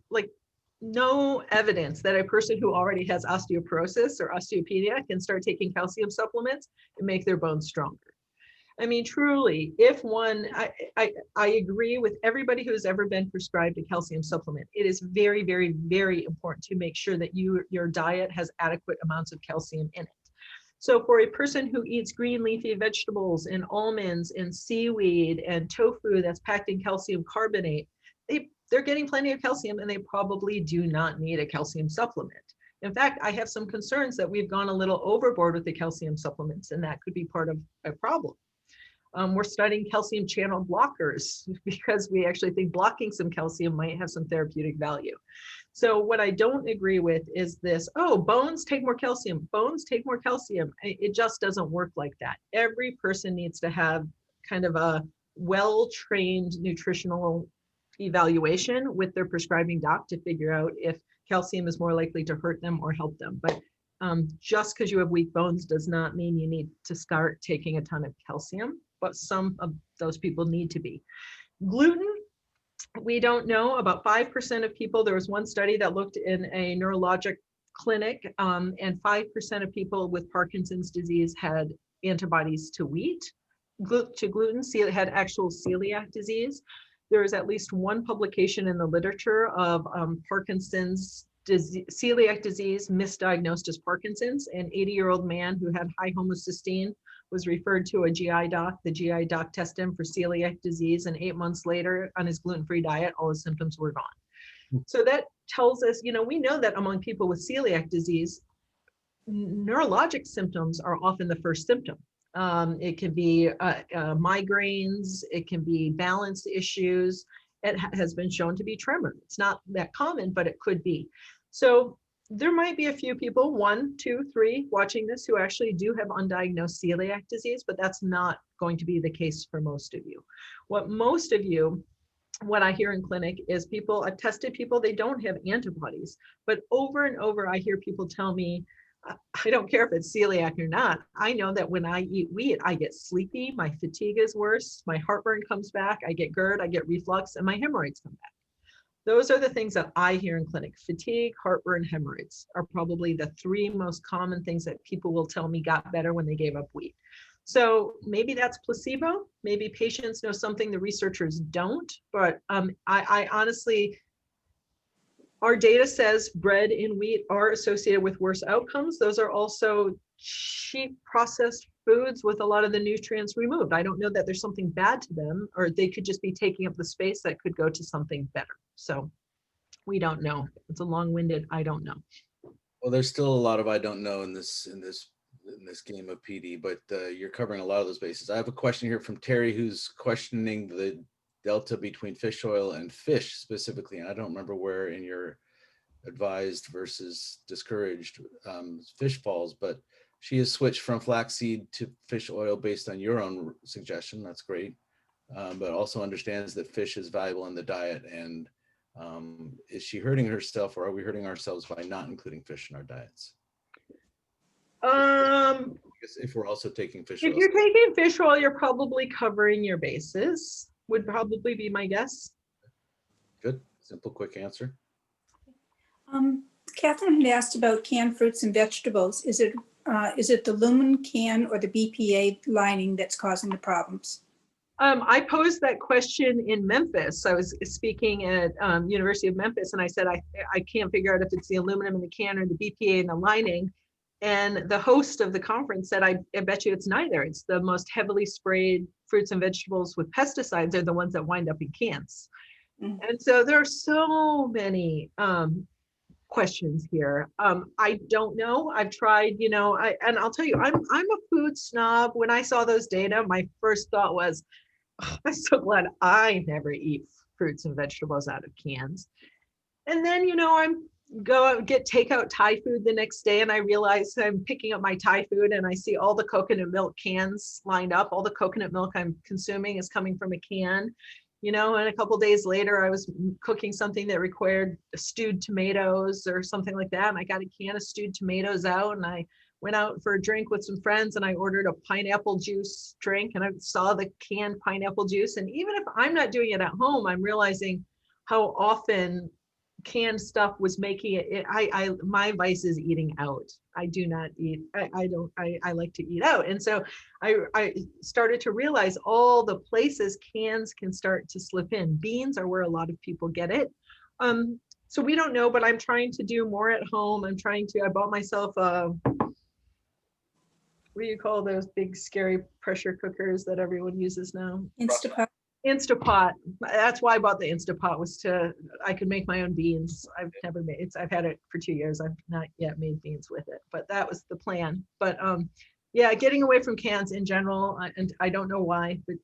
[SPEAKER 2] no evidence that a person who already has osteoporosis or osteopenia can start taking calcium supplements and make their bones stronger. I mean, truly, if one, I agree with everybody who's ever been prescribed a calcium supplement. It is very, very, very important to make sure that your diet has adequate amounts of calcium in it. So for a person who eats green leafy vegetables and almonds and seaweed and tofu that's packed in calcium carbonate, they're getting plenty of calcium and they probably do not need a calcium supplement. In fact, I have some concerns that we've gone a little overboard with the calcium supplements, and that could be part of a problem. We're studying calcium channel blockers because we actually think blocking some calcium might have some therapeutic value. So what I don't agree with is this, oh, bones take more calcium, bones take more calcium. It just doesn't work like that. Every person needs to have kind of a well-trained nutritional evaluation with their prescribing doc to figure out if calcium is more likely to hurt them or help them. But just because you have weak bones does not mean you need to start taking a ton of calcium, but some of those people need to be. Gluten, we don't know. About 5% of people, there was one study that looked in a neurologic clinic, and 5% of people with Parkinson's disease had antibodies to wheat, to gluten, had actual celiac disease. There is at least one publication in the literature of Parkinson's disease, celiac disease misdiagnosed as Parkinson's. An 80-year-old man who had high homocysteine was referred to a GI doc. The GI doc tested him for celiac disease, and 8 months later on his gluten-free diet, all his symptoms were gone. So that tells us, we know that among people with celiac disease, neurologic symptoms are often the first symptom. It can be migraines, it can be balance issues. It has been shown to be tremor. It's not that common, but it could be. So there might be a few people, 1, 2, 3, watching this who actually do have undiagnosed celiac disease, but that's not going to be the case for most of you. What I hear in clinic is people, I've tested people, they don't have antibodies, but over and over I hear people tell me, I don't care if it's celiac or not. I know that when I eat wheat, I get sleepy, my fatigue is worse, my heartburn comes back, I get GERD, I get reflux, and my hemorrhoids come back. Those are the things that I hear in clinic. Fatigue, heartburn, hemorrhoids are probably the 3 most common things that people will tell me got better when they gave up wheat. So maybe that's placebo. Maybe patients know something the researchers don't, but I honestly, our data says bread and wheat are associated with worse outcomes. Those are also cheap processed foods with a lot of the nutrients removed. I don't know that there's something bad to them, or they could just be taking up the space that could go to something better. So we don't know. It's a long-winded, I don't know.
[SPEAKER 1] Well, there's still a lot of I don't know in this game of PD, but you're covering a lot of those bases. I have a question here from Terry, who's questioning the delta between fish oil and fish specifically, and I don't remember where in your advised versus discouraged fish falls, but she has switched from flaxseed to fish oil based on your own suggestion. That's great, but also understands that fish is valuable in the diet. And is she hurting herself, or are we hurting ourselves by not including fish in our diets? If we're also taking fish oil.
[SPEAKER 2] If you're taking fish oil, you're probably covering your bases, would probably be my guess.
[SPEAKER 1] Good, simple, quick answer.
[SPEAKER 3] Catherine had asked about canned fruits and vegetables. Is it the lumen can or the BPA lining that's causing the problems?
[SPEAKER 2] I posed that question in Memphis. I was speaking at University of Memphis, and I said, I can't figure out if it's the aluminum in the can or the BPA in the lining. And the host of the conference said, I bet you it's neither. It's the most heavily sprayed fruits and vegetables with pesticides are the ones that wind up in cans. Mm-hmm. And so there are so many questions here. I don't know. I've tried, and I'll tell you, I'm a food snob. When I saw those data, my first thought was, oh, I'm so glad I never eat fruits and vegetables out of cans. And then, I'm go out and get takeout Thai food the next day, and I realize I'm picking up my Thai food and I see all the coconut milk cans lined up. All the coconut milk I'm consuming is coming from a can. And a couple of days later, I was cooking something that required stewed tomatoes or something like that. And I got a can of stewed tomatoes out, and I went out for a drink with some friends, and I ordered a pineapple juice drink, and I saw the canned pineapple juice. And even if I'm not doing it at home, I'm realizing how often canned stuff was making it. My vice is eating out. I do not eat. I like to eat out. And so I started to realize all the places cans can start to slip in. Beans are where a lot of people get it. So we don't know, but I'm trying to do more at home. I bought myself what do you call those big scary pressure cookers that everyone uses now?
[SPEAKER 3] Instapot.
[SPEAKER 2] Instapot. That's why I bought the Instapot, was I could make my own beans. I've never made it. I've had it for 2 years. I've not yet made beans with it, but that was the plan. But yeah, getting away from cans in general, and I don't know why, but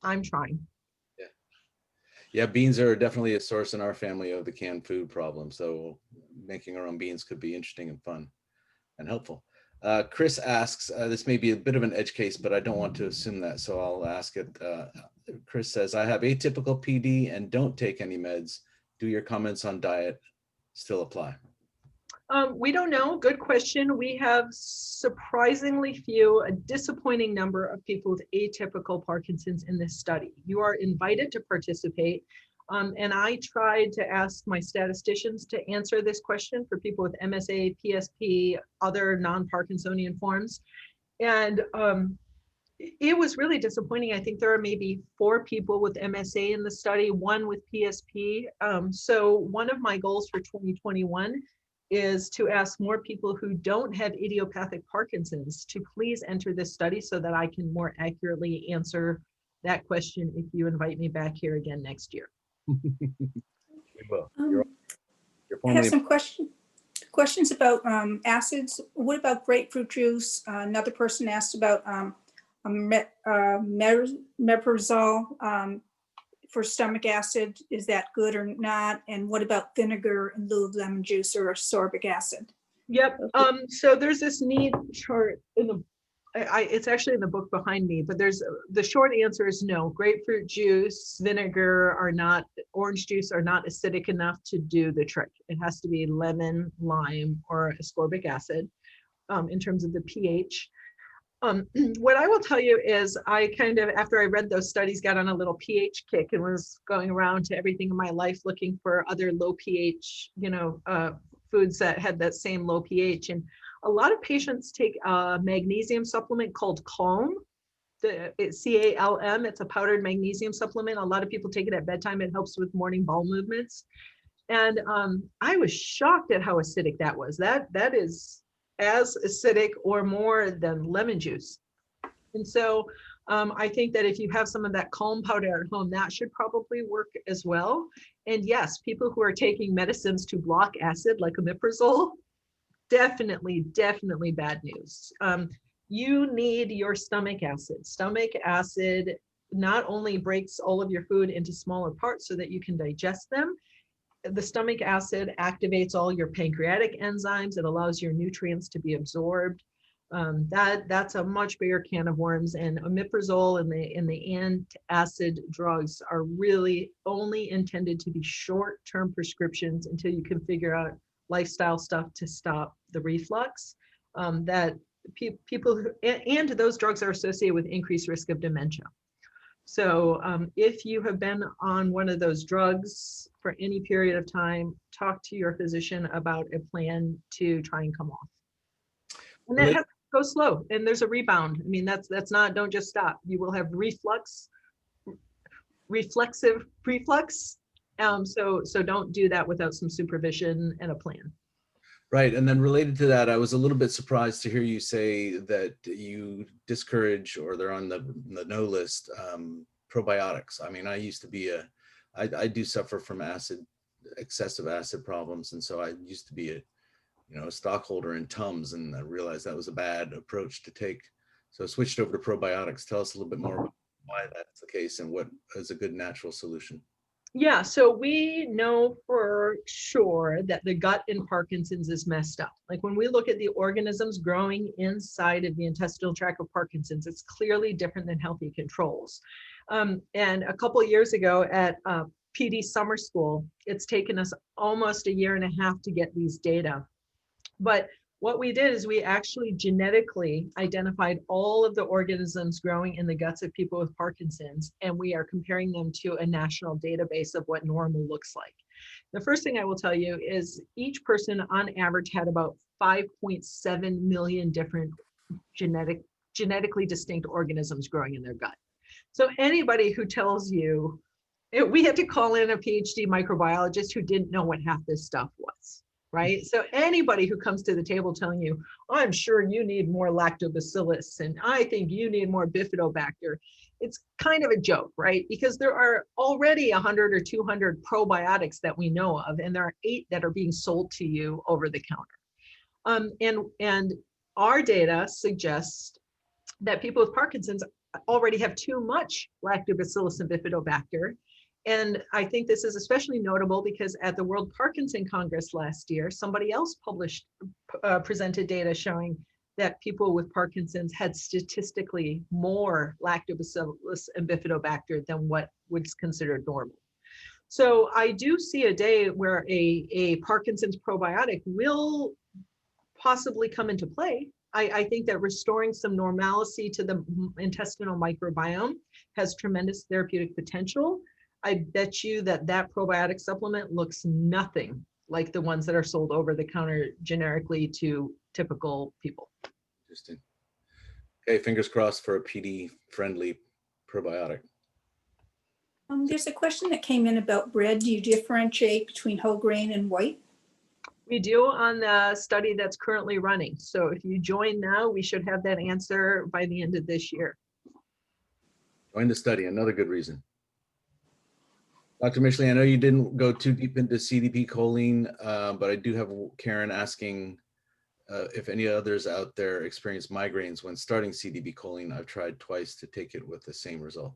[SPEAKER 2] I'm trying.
[SPEAKER 1] Yeah, beans are definitely a source in our family of the canned food problem. So making our own beans could be interesting and fun and helpful. Chris asks, this may be a bit of an edge case, but I don't want to assume that, so I'll ask it. Chris says, I have atypical PD and don't take any meds. Do your comments on diet still apply?
[SPEAKER 2] We don't know. Good question. We have surprisingly few, a disappointing number of people with atypical Parkinson's in this study. You are invited to participate. And I tried to ask my statisticians to answer this question for people with MSA, PSP, other non-Parkinsonian forms. And it was really disappointing. I think there are maybe 4 people with MSA in the study, 1 with PSP. So one of my goals for 2021 is to ask more people who don't have idiopathic Parkinson's to please enter this study so that I can more accurately answer that question if you invite me back here again next year.
[SPEAKER 1] We will.
[SPEAKER 3] I have some questions about acids. What about grapefruit juice? Another person asked about meprazole for stomach acid. Is that good or not? And what about vinegar in lieu of lemon juice or ascorbic acid?
[SPEAKER 2] Yep. So there's this neat chart in the, it's actually in the book behind me, but the short answer is no. Grapefruit juice, vinegar are not, orange juice are not acidic enough to do the trick. It has to be lemon, lime, or ascorbic acid in terms of the pH. What I will tell you is I kind of, after I read those studies, got on a little pH kick and was going around to everything in my life looking for other low pH, foods that had that same low pH. And a lot of patients take a magnesium supplement called Calm. It's CALM. It's a powdered magnesium supplement. A lot of people take it at bedtime. It helps with morning bowel movements. And I was shocked at how acidic that was. That is as acidic or more than lemon juice. And so I think that if you have some of that Calm powder at home, that should probably work as well. And yes, people who are taking medicines to block acid like omeprazole, definitely bad news. You need your stomach acid. Stomach acid not only breaks all of your food into smaller parts so that you can digest them, the stomach acid activates all your pancreatic enzymes. It allows your nutrients to be absorbed. That's a much bigger can of worms. And omeprazole and the antacid drugs are really only intended to be short-term prescriptions until you can figure out lifestyle stuff to stop the reflux. People and those drugs are associated with increased risk of dementia. So if you have been on one of those drugs for any period of time, talk to your physician about a plan to try and come off. And that has to go slow, and there's a rebound. I mean, that's not, don't just stop. You will have reflexive reflux. So don't do that without some supervision and a plan.
[SPEAKER 1] Right. And then related to that, I was a little bit surprised to hear you say that you discourage, or they're on the no list, probiotics. I mean, I used to be I do suffer from excessive acid problems. And so I used to be a stockholder in Tums, and I realized that was a bad approach to take. So I switched over to probiotics. Tell us a little bit more about why that's the case and what is a good natural solution.
[SPEAKER 2] Yeah, so we know for sure that the gut in Parkinson's is messed up. Like when we look at the organisms growing inside of the intestinal tract of Parkinson's, it's clearly different than healthy controls. And a couple of years ago at PD summer school, it's taken us almost 1.5 years to get these data. But what we did is we actually genetically identified all of the organisms growing in the guts of people with Parkinson's, and we are comparing them to a national database of what normal looks like. The first thing I will tell you is each person on average had about 5.7 million different genetically distinct organisms growing in their gut. So anybody who tells you, we had to call in a PhD microbiologist who didn't know what half this stuff was. right? So anybody who comes to the table telling you, I'm sure you need more lactobacillus and I think you need more bifidobacter, it's kind of a joke, right? Because there are already 100 or 200 probiotics that we know of, and there are 8 that are being sold to you over the counter. And our data suggests that people with Parkinson's already have too much lactobacillus and bifidobacter. And I think this is especially notable because at the World Parkinson Congress last year, somebody else presented data showing that people with Parkinson's had statistically more lactobacillus and bifidobacter than what was considered normal. So I do see a day where a Parkinson's probiotic will possibly come into play. I think that restoring some normalcy to the intestinal microbiome has tremendous therapeutic potential. I bet you that that probiotic supplement looks nothing like the ones that are sold over the counter generically to typical people.
[SPEAKER 1] Interesting. Okay, fingers crossed for a PD-friendly probiotic.
[SPEAKER 3] There's a question that came in about bread. Do you differentiate between whole grain and white?
[SPEAKER 2] We do on the study that's currently running. So if you join now, we should have that answer by the end of this year.
[SPEAKER 1] Join the study, another good reason. Dr. Mischley, I know you didn't go too deep into CDP choline, but I do have Karen asking if any others out there experience migraines when starting CDP choline. I've tried twice to take it with the same result.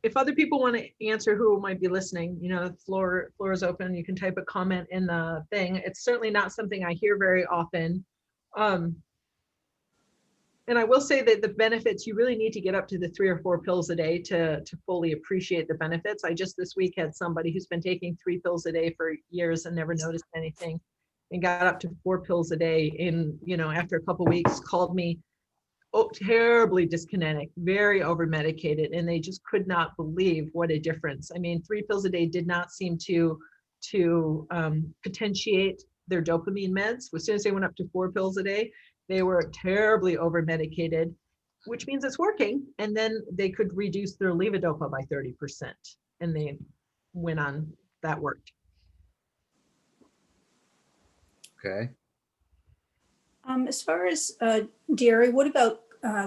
[SPEAKER 2] If other people want to answer who might be listening, you know, the floor is open. You can type a comment in the thing. It's certainly not something I hear very often. And I will say that the benefits, you really need to get up to the 3 or 4 pills a day to fully appreciate the benefits. I just this week had somebody who's been taking 3 pills a day for years and never noticed anything, and got up to 4 pills a day in, you know, after a couple of weeks, called me, oh, terribly dyskinetic, very over medicated, and they just could not believe what a difference. I mean, 3 pills a day did not seem to potentiate their dopamine meds. As soon as they went up to 4 pills a day, they were terribly over medicated, which means it's working. And then they could reduce their levodopa by 30%, and they went on, that worked.
[SPEAKER 1] Okay.
[SPEAKER 3] As far as dairy, what about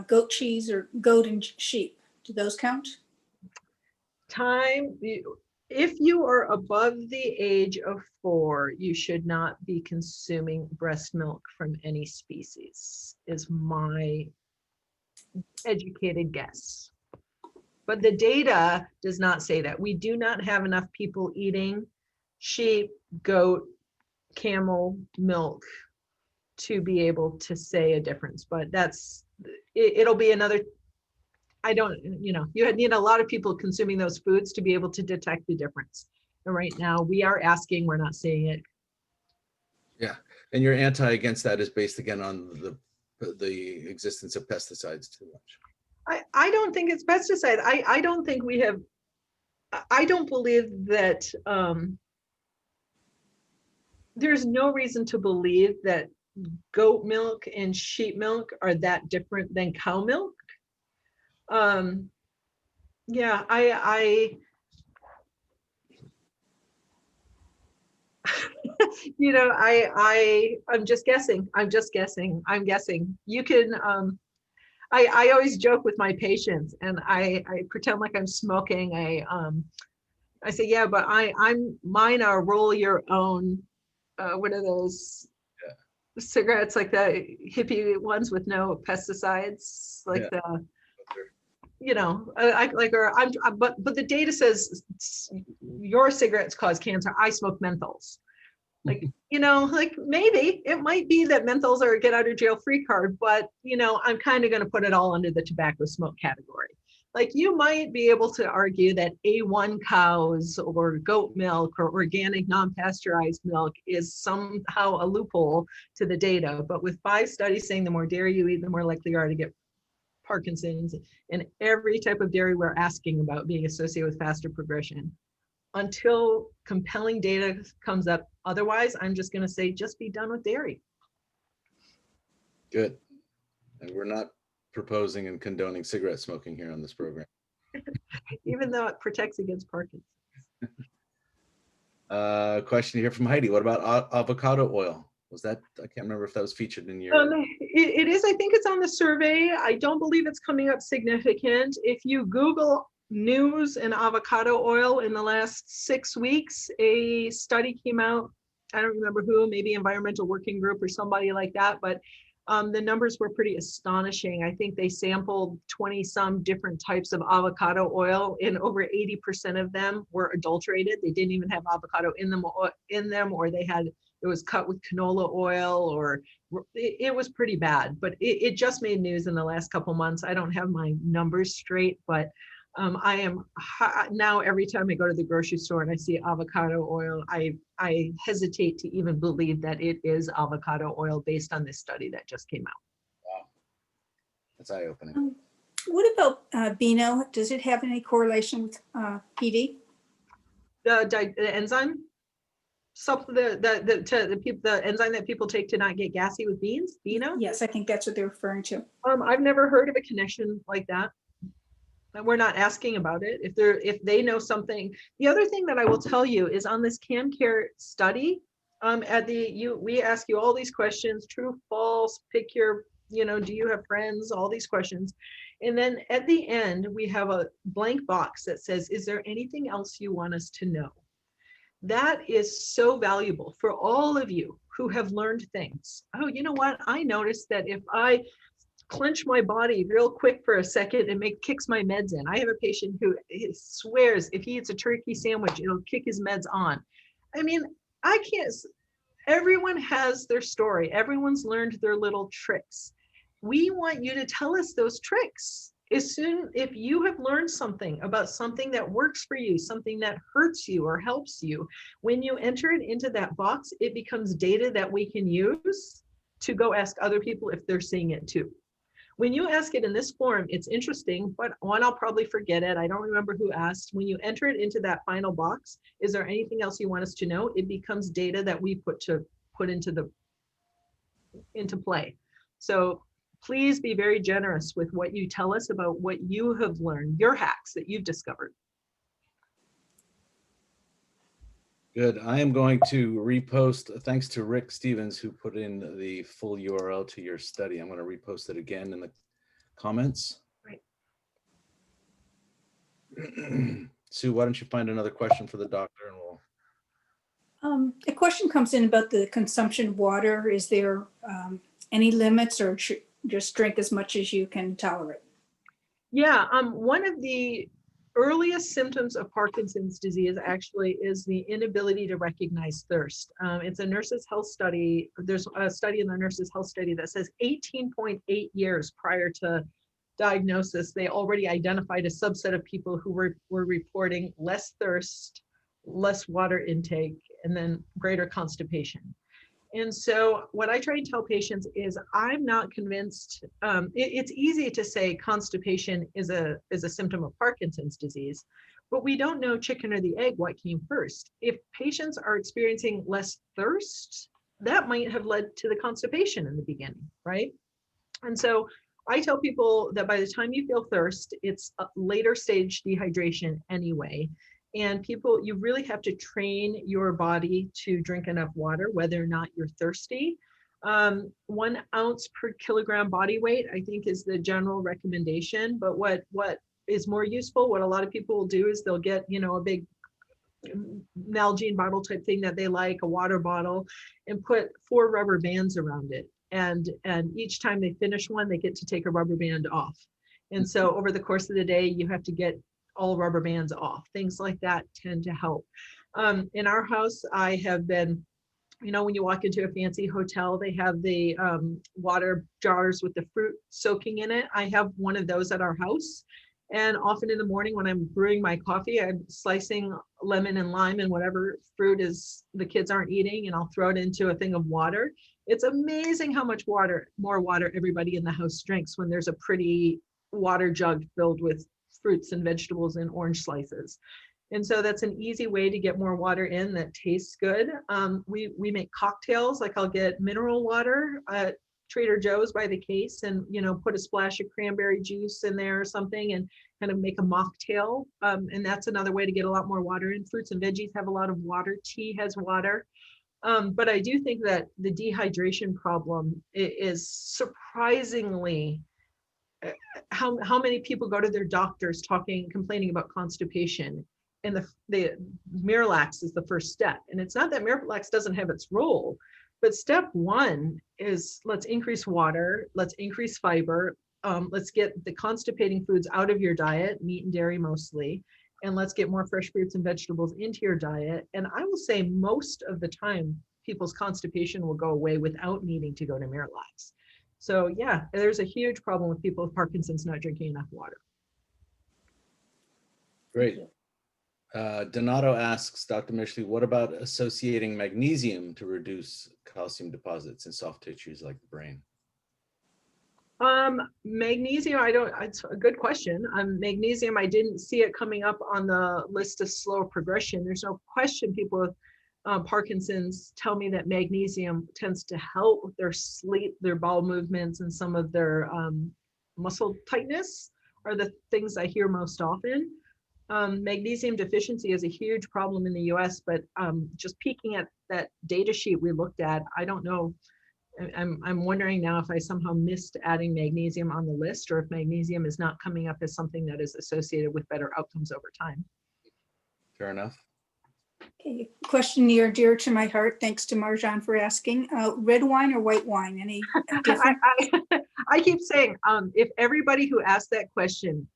[SPEAKER 3] goat cheese or goat and sheep? Do those count?
[SPEAKER 2] If you are above the age of 4, you should not be consuming breast milk from any species, is my educated guess. But the data does not say that. We do not have enough people eating sheep, goat, camel milk to be able to say a difference. But it'll be another, I don't, you know, you need a lot of people consuming those foods to be able to detect the difference. And right now we are asking, we're not seeing it.
[SPEAKER 1] Yeah, and your anti against that is based again on the existence of pesticides too much.
[SPEAKER 2] I don't think it's pesticide. I don't think we have, I don't believe that there's no reason to believe that goat milk and sheep milk are that different than cow milk. Yeah, you know, I'm just guessing. I'm guessing. You can, I always joke with my patients, and I pretend like I'm smoking. I say, yeah, but mine are roll your own. What are those cigarettes, like the hippie ones with no pesticides, like the, you know, but the data says your cigarettes cause cancer. I smoke menthols. Like, you know, like maybe it might be that menthols are a get out of jail free card, but, you know, I'm kind of going to put it all under the tobacco smoke category. Like, you might be able to argue that A1 cows or goat milk or organic non-pasteurized milk is somehow a loophole to the data. But with 5 studies saying the more dairy you eat, the more likely you are to get Parkinson's, and every type of dairy we're asking about being associated with faster progression, until compelling data comes up otherwise, I'm just going to say, just be done with dairy.
[SPEAKER 1] Good. And we're not proposing and condoning cigarette smoking here on this program.
[SPEAKER 2] even though it protects against Parkinson's.
[SPEAKER 1] Question here from Heidi. What about avocado oil? Was that, I can't remember if that was featured in your.
[SPEAKER 2] It is, I think it's on the survey. I don't believe it's coming up significant. If you Google news and avocado oil in the last 6 weeks, a study came out. I don't remember who, maybe Environmental Working Group or somebody like that, but the numbers were pretty astonishing. I think they sampled 20 some different types of avocado oil, and over 80% of them were adulterated. They didn't even have avocado in them, or it was cut with canola oil, or it was pretty bad. But it just made news in the last couple months. I don't have my numbers straight, but I am now, every time I go to the grocery store and I see avocado oil, I hesitate to even believe that it is avocado oil based on this study that just came out.
[SPEAKER 1] Wow, that's eye-opening.
[SPEAKER 3] What about Beano? Does it have any correlation with PD?
[SPEAKER 2] The enzyme, the enzyme that people take to not get gassy with beans, Beano?
[SPEAKER 3] Yes, I think that's what they're referring to.
[SPEAKER 2] I've never heard of a connection like that. And we're not asking about it. If they know something. The other thing that I will tell you is on this CamCare study, we ask you all these questions: true, false, pick your, do you have friends, all these questions. And then at the end, we have a blank box that says, is there anything else you want us to know? That is so valuable for all of you who have learned things. Oh, you know what? I noticed that if I clench my body real quick for a second and kicks my meds in. I have a patient who swears if he eats a turkey sandwich, it'll kick his meds on. I mean, I can't, everyone has their story. Everyone's learned their little tricks. We want you to tell us those tricks. If you have learned something about something that works for you, something that hurts you or helps you, when you enter it into that box, it becomes data that we can use to go ask other people if they're seeing it too. When you ask it in this form, it's interesting, but one, I'll probably forget it. I don't remember who asked. When you enter it into that final box, is there anything else you want us to know? It becomes data that we put into play. So please be very generous with what you tell us about what you have learned, your hacks that you've discovered.
[SPEAKER 1] Good. I am going to repost, thanks to Rick Stevens, who put in the full URL to your study. I'm going to repost it again in the comments.
[SPEAKER 2] Right.
[SPEAKER 1] Sue, why don't you find another question for the doctor, and we'll.
[SPEAKER 3] A question comes in about the consumption of water. Is there any limits, or just drink as much as you can tolerate? Yeah,
[SPEAKER 2] one of the earliest symptoms of Parkinson's disease actually is the inability to recognize thirst. It's a nurse's health study. There's a study in the nurse's health study that says 18.8 years prior to diagnosis, they already identified a subset of people who were reporting less thirst, less water intake, and then greater constipation. And so what I try to tell patients is I'm not convinced, it's easy to say constipation is a symptom of Parkinson's disease, but we don't know chicken or the egg, what came first. If patients are experiencing less thirst, that might have led to the constipation in the beginning, right? And so I tell people that by the time you feel thirst, it's a later stage dehydration anyway. And people, you really have to train your body to drink enough water, whether or not you're thirsty. 1 ounce per kilogram body weight, I think, is the general recommendation. But what is more useful, what a lot of people will do is they'll get, a big Nalgene bottle type thing that they like, a water bottle, and put 4 rubber bands around it. And each time they finish one, they get to take a rubber band off. And so over the course of the day, you have to get all rubber bands off. Things like that tend to help. In our house, I have been, when you walk into a fancy hotel, they have the water jars with the fruit soaking in it. I have one of those at our house. And often in the morning when I'm brewing my coffee, I'm slicing lemon and lime and whatever fruit is the kids aren't eating, and I'll throw it into a thing of water. It's amazing how much more water everybody in the house drinks when there's a pretty water jug filled with fruits and vegetables and orange slices. And so that's an easy way to get more water in that tastes good. We make cocktails, like I'll get mineral water at Trader Joe's by the case and, put a splash of cranberry juice in there or something and kind of make a mocktail. And that's another way to get a lot more water in. Fruits and veggies have a lot of water. Tea has water. But I do think that the dehydration problem is surprisingly, how many people go to their doctors complaining about constipation, and the Miralax is the first step. And it's not that Miralax doesn't have its role, but step one is let's increase water, let's increase fiber, let's get the constipating foods out of your diet, meat and dairy mostly, and let's get more fresh fruits and vegetables into your diet. And I will say most of the time, people's constipation will go away without needing to go to Miralax. So yeah, there's a huge problem with people with Parkinson's not drinking enough water.
[SPEAKER 1] Great. Donato asks, Dr. Mischley, what about associating magnesium to reduce calcium deposits in soft tissues like the brain?
[SPEAKER 2] Magnesium, it's a good question. Magnesium, I didn't see it coming up on the list of slow progression. There's no question people with Parkinson's tell me that magnesium tends to help with their sleep, their bowel movements, and some of their muscle tightness are the things I hear most often. Magnesium deficiency is a huge problem in the US, but just peeking at that data sheet we looked at, I don't know. I'm wondering now if I somehow missed adding magnesium on the list, or if magnesium is not coming up as something that is associated with better outcomes over time.
[SPEAKER 1] Fair enough.
[SPEAKER 3] Okay, question near dear to my heart. Thanks to Marjan for asking. Red wine or white wine? Any difference?
[SPEAKER 2] I keep saying, if everybody who asked that question,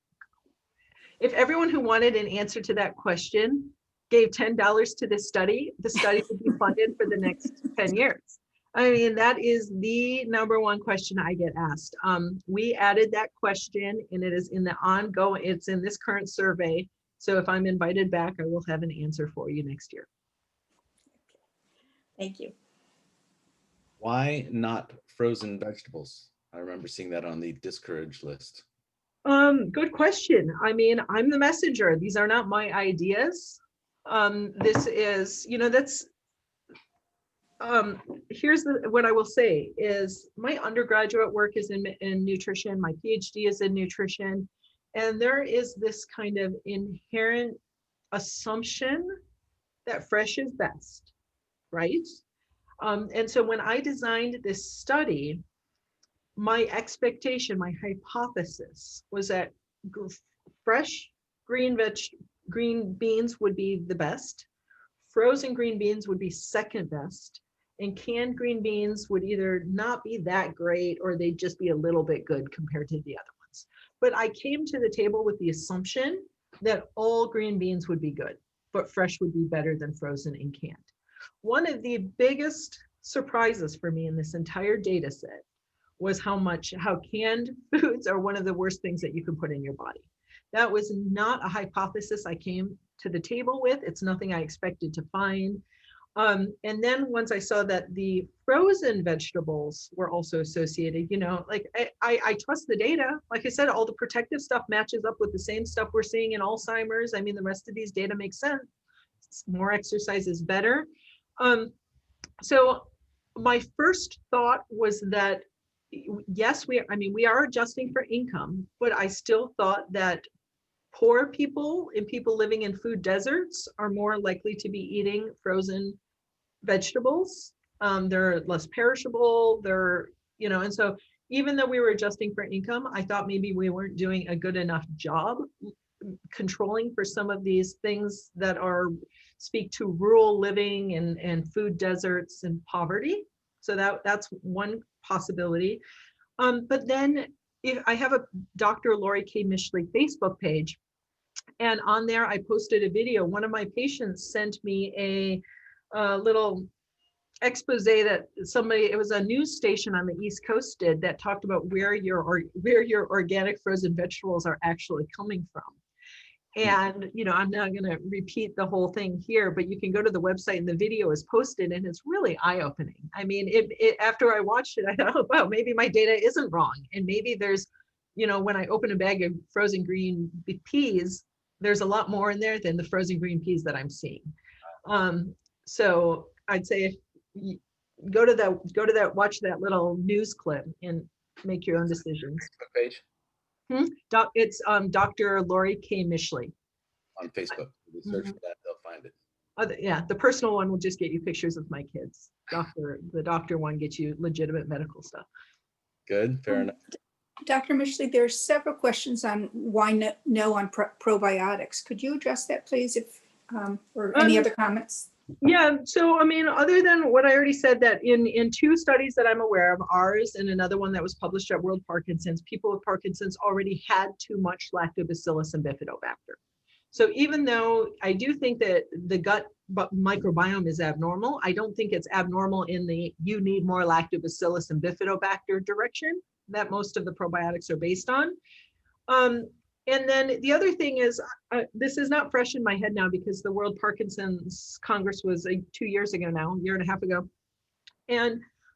[SPEAKER 2] if everyone who wanted an answer to that question gave $10 to this study, the study would be funded for the next 10 years. I mean, that is the number one question I get asked. We added that question, and it is in the ongoing, it's in this current survey. So if I'm invited back, I will have an answer for you next year.
[SPEAKER 3] Thank you.
[SPEAKER 1] Why not frozen vegetables? I remember seeing that on the discouraged list.
[SPEAKER 2] Good question. I mean, I'm the messenger. These are not my ideas. This is, here's what I will say is my undergraduate work is in nutrition. My PhD is in nutrition. And there is this kind of inherent assumption that fresh is best, right? And so when I designed this study, my expectation, my hypothesis was that fresh green beans would be the best, frozen green beans would be second best, and canned green beans would either not be that great or they'd just be a little bit good compared to the other ones. But I came to the table with the assumption that all green beans would be good, but fresh would be better than frozen and canned. One of the biggest surprises for me in this entire data set was how canned foods are one of the worst things that you can put in your body. That was not a hypothesis I came to the table with. It's nothing I expected to find. And then once I saw that the frozen vegetables were also associated, I trust the data. Like I said, all the protective stuff matches up with the same stuff we're seeing in Alzheimer's. I mean, the rest of these data makes sense. More exercise is better. So my first thought was that, yes, we are adjusting for income, but I still thought that poor people and people living in food deserts are more likely to be eating frozen vegetables. They're less perishable, and so even though we were adjusting for income, I thought maybe we weren't doing a good enough job controlling for some of these things that speak to rural living and food deserts and poverty. So that's one possibility. But then if I have a Dr. Laurie K. Mischley Facebook page, and on there I posted a video. One of my patients sent me a little expose that it was a news station on the East Coast did that talked about where your organic frozen vegetables are actually coming from. And, I'm not going to repeat the whole thing here, but you can go to the website and the video is posted, and it's really eye-opening. I mean, after I watched it, I thought, oh, wow, maybe my data isn't wrong. And maybe there's, when I open a bag of frozen green peas, there's a lot more in there than the frozen green peas that I'm seeing. So I'd say if you go to that, watch that little news clip and make your own decisions.
[SPEAKER 1] Page.
[SPEAKER 2] It's Dr. Laurie K. Mischley.
[SPEAKER 1] On Facebook. If you search
[SPEAKER 2] Mhm.
[SPEAKER 1] for that, they'll find it.
[SPEAKER 2] Yeah, the personal one will just get you pictures of my kids. The doctor one gets you legitimate medical stuff.
[SPEAKER 1] Good, fair enough.
[SPEAKER 3] Dr. Mischley, there are several questions on why no on probiotics. Could you address that, please, if or any other comments?
[SPEAKER 2] Yeah, so I mean, other than what I already said, that in two studies that I'm aware of, ours and another one that was published at World Parkinson's, people with Parkinson's already had too much lactobacillus and bifidobacter. So even though I do think that the gut microbiome is abnormal, I don't think it's abnormal in the you need more lactobacillus and bifidobacter direction that most of the probiotics are based on. And then the other thing is, this is not fresh in my head now because the World Parkinson's Congress was 2 years ago now, a year and a half ago.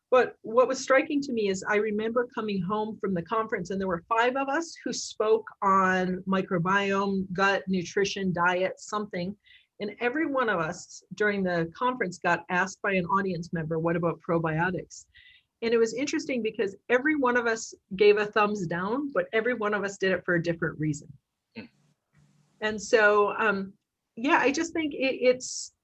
[SPEAKER 2] But what was striking to me is I remember coming home from the conference and there were 5 of us who spoke on microbiome, gut, nutrition, diet, something. And every one of us during the conference got asked by an audience member, what about probiotics? And it was interesting because every one of us gave a thumbs down, but every one of us did it for a different reason. And so, yeah, I just think it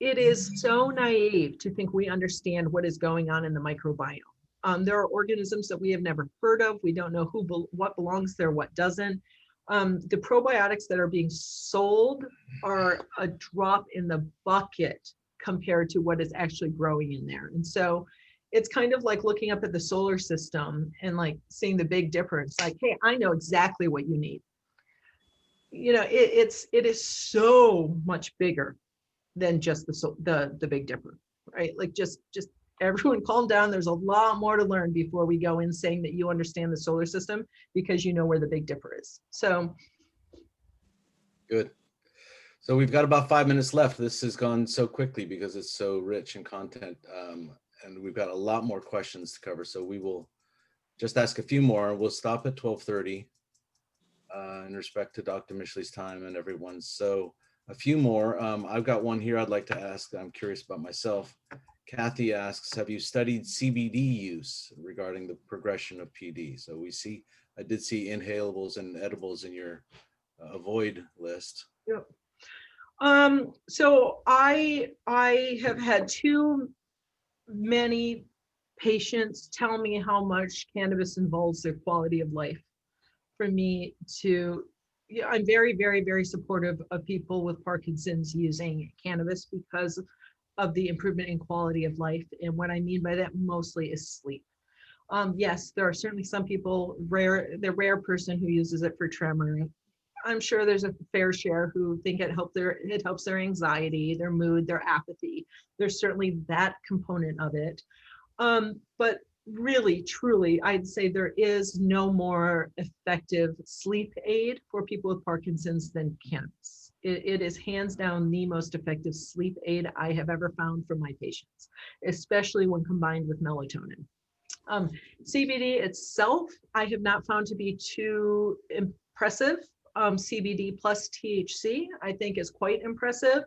[SPEAKER 2] is so naive to think we understand what is going on in the microbiome. There are organisms that we have never heard of. We don't know what belongs there, what doesn't. The probiotics that are being sold are a drop in the bucket compared to what is actually growing in there. And so it's kind of like looking up at the solar system and like seeing the big difference. Like, hey, I know exactly what you need. You know, it is so much bigger than just the Big Dipper, right? Like just everyone calm down. There's a lot more to learn before we go in saying that you understand the solar system because you know where the Big Dipper is. So
[SPEAKER 1] good. So we've got about 5 minutes left. This has gone so quickly because it's so rich in content, and we've got a lot more questions to cover. So we will just ask a few more. We'll stop at 12:30 in respect to Dr. Mischley's time and everyone's. So a few more. I've got one here I'd like to ask. I'm curious about myself. Kathy asks, have you studied CBD use regarding the progression of PD? So I did see inhalables and edibles in your avoid list.
[SPEAKER 2] yep. So I have had too many patients tell me how much cannabis involves their quality of life for me to, yeah, I'm very, very, very supportive of people with Parkinson's using cannabis because of the improvement in quality of life. And what I mean by that mostly is sleep. Yes, there are certainly some people, the rare person who uses it for tremor. I'm sure there's a fair share who think it helps their anxiety, their mood, their apathy. There's certainly that component of it. But really, truly, I'd say there is no more effective sleep aid for people with Parkinson's than cannabis. It is hands down the most effective sleep aid I have ever found for my patients, especially when combined with melatonin. CBD itself, I have not found to be too impressive. CBD plus THC, I think is quite impressive.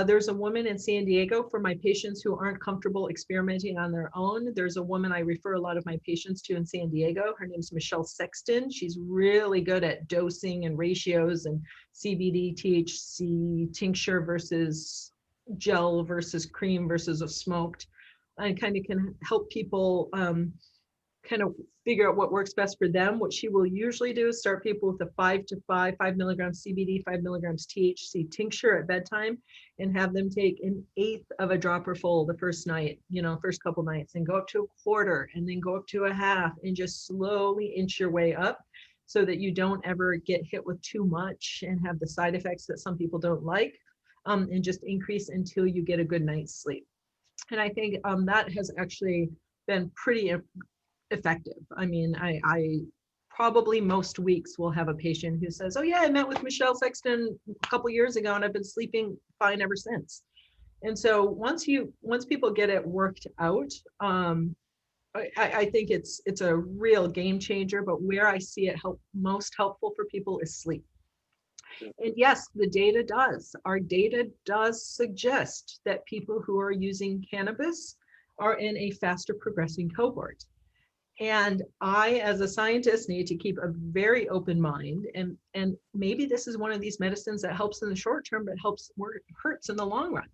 [SPEAKER 2] There's a woman in San Diego for my patients who aren't comfortable experimenting on their own. There's a woman I refer a lot of my patients to in San Diego. Her name's Michelle Sexton. She's really good at dosing and ratios and CBD, THC, tincture versus gel versus cream versus a smoked, and kind of can help people kind of figure out what works best for them. What she will usually do is start people with a 5 milligrams CBD, 5 milligrams THC tincture at bedtime and have them take 1/8 of a dropper full the first night, first couple nights, and go up to a quarter and then go up to a half and just slowly inch your way up so that you don't ever get hit with too much and have the side effects that some people don't like, and just increase until you get a good night's sleep. And I think that has actually been pretty effective. I mean, I probably most weeks will have a patient who says, oh yeah, I met with Michelle Sexton a couple years ago and I've been sleeping fine ever since. And so once people get it worked out, I think it's a real game changer, but where I see it most helpful for people is sleep. And yes, our data does suggest that people who are using cannabis are in a faster progressing cohort. And I, as a scientist, need to keep a very open mind. And maybe this is one of these medicines that helps in the short term, but helps where it hurts in the long run.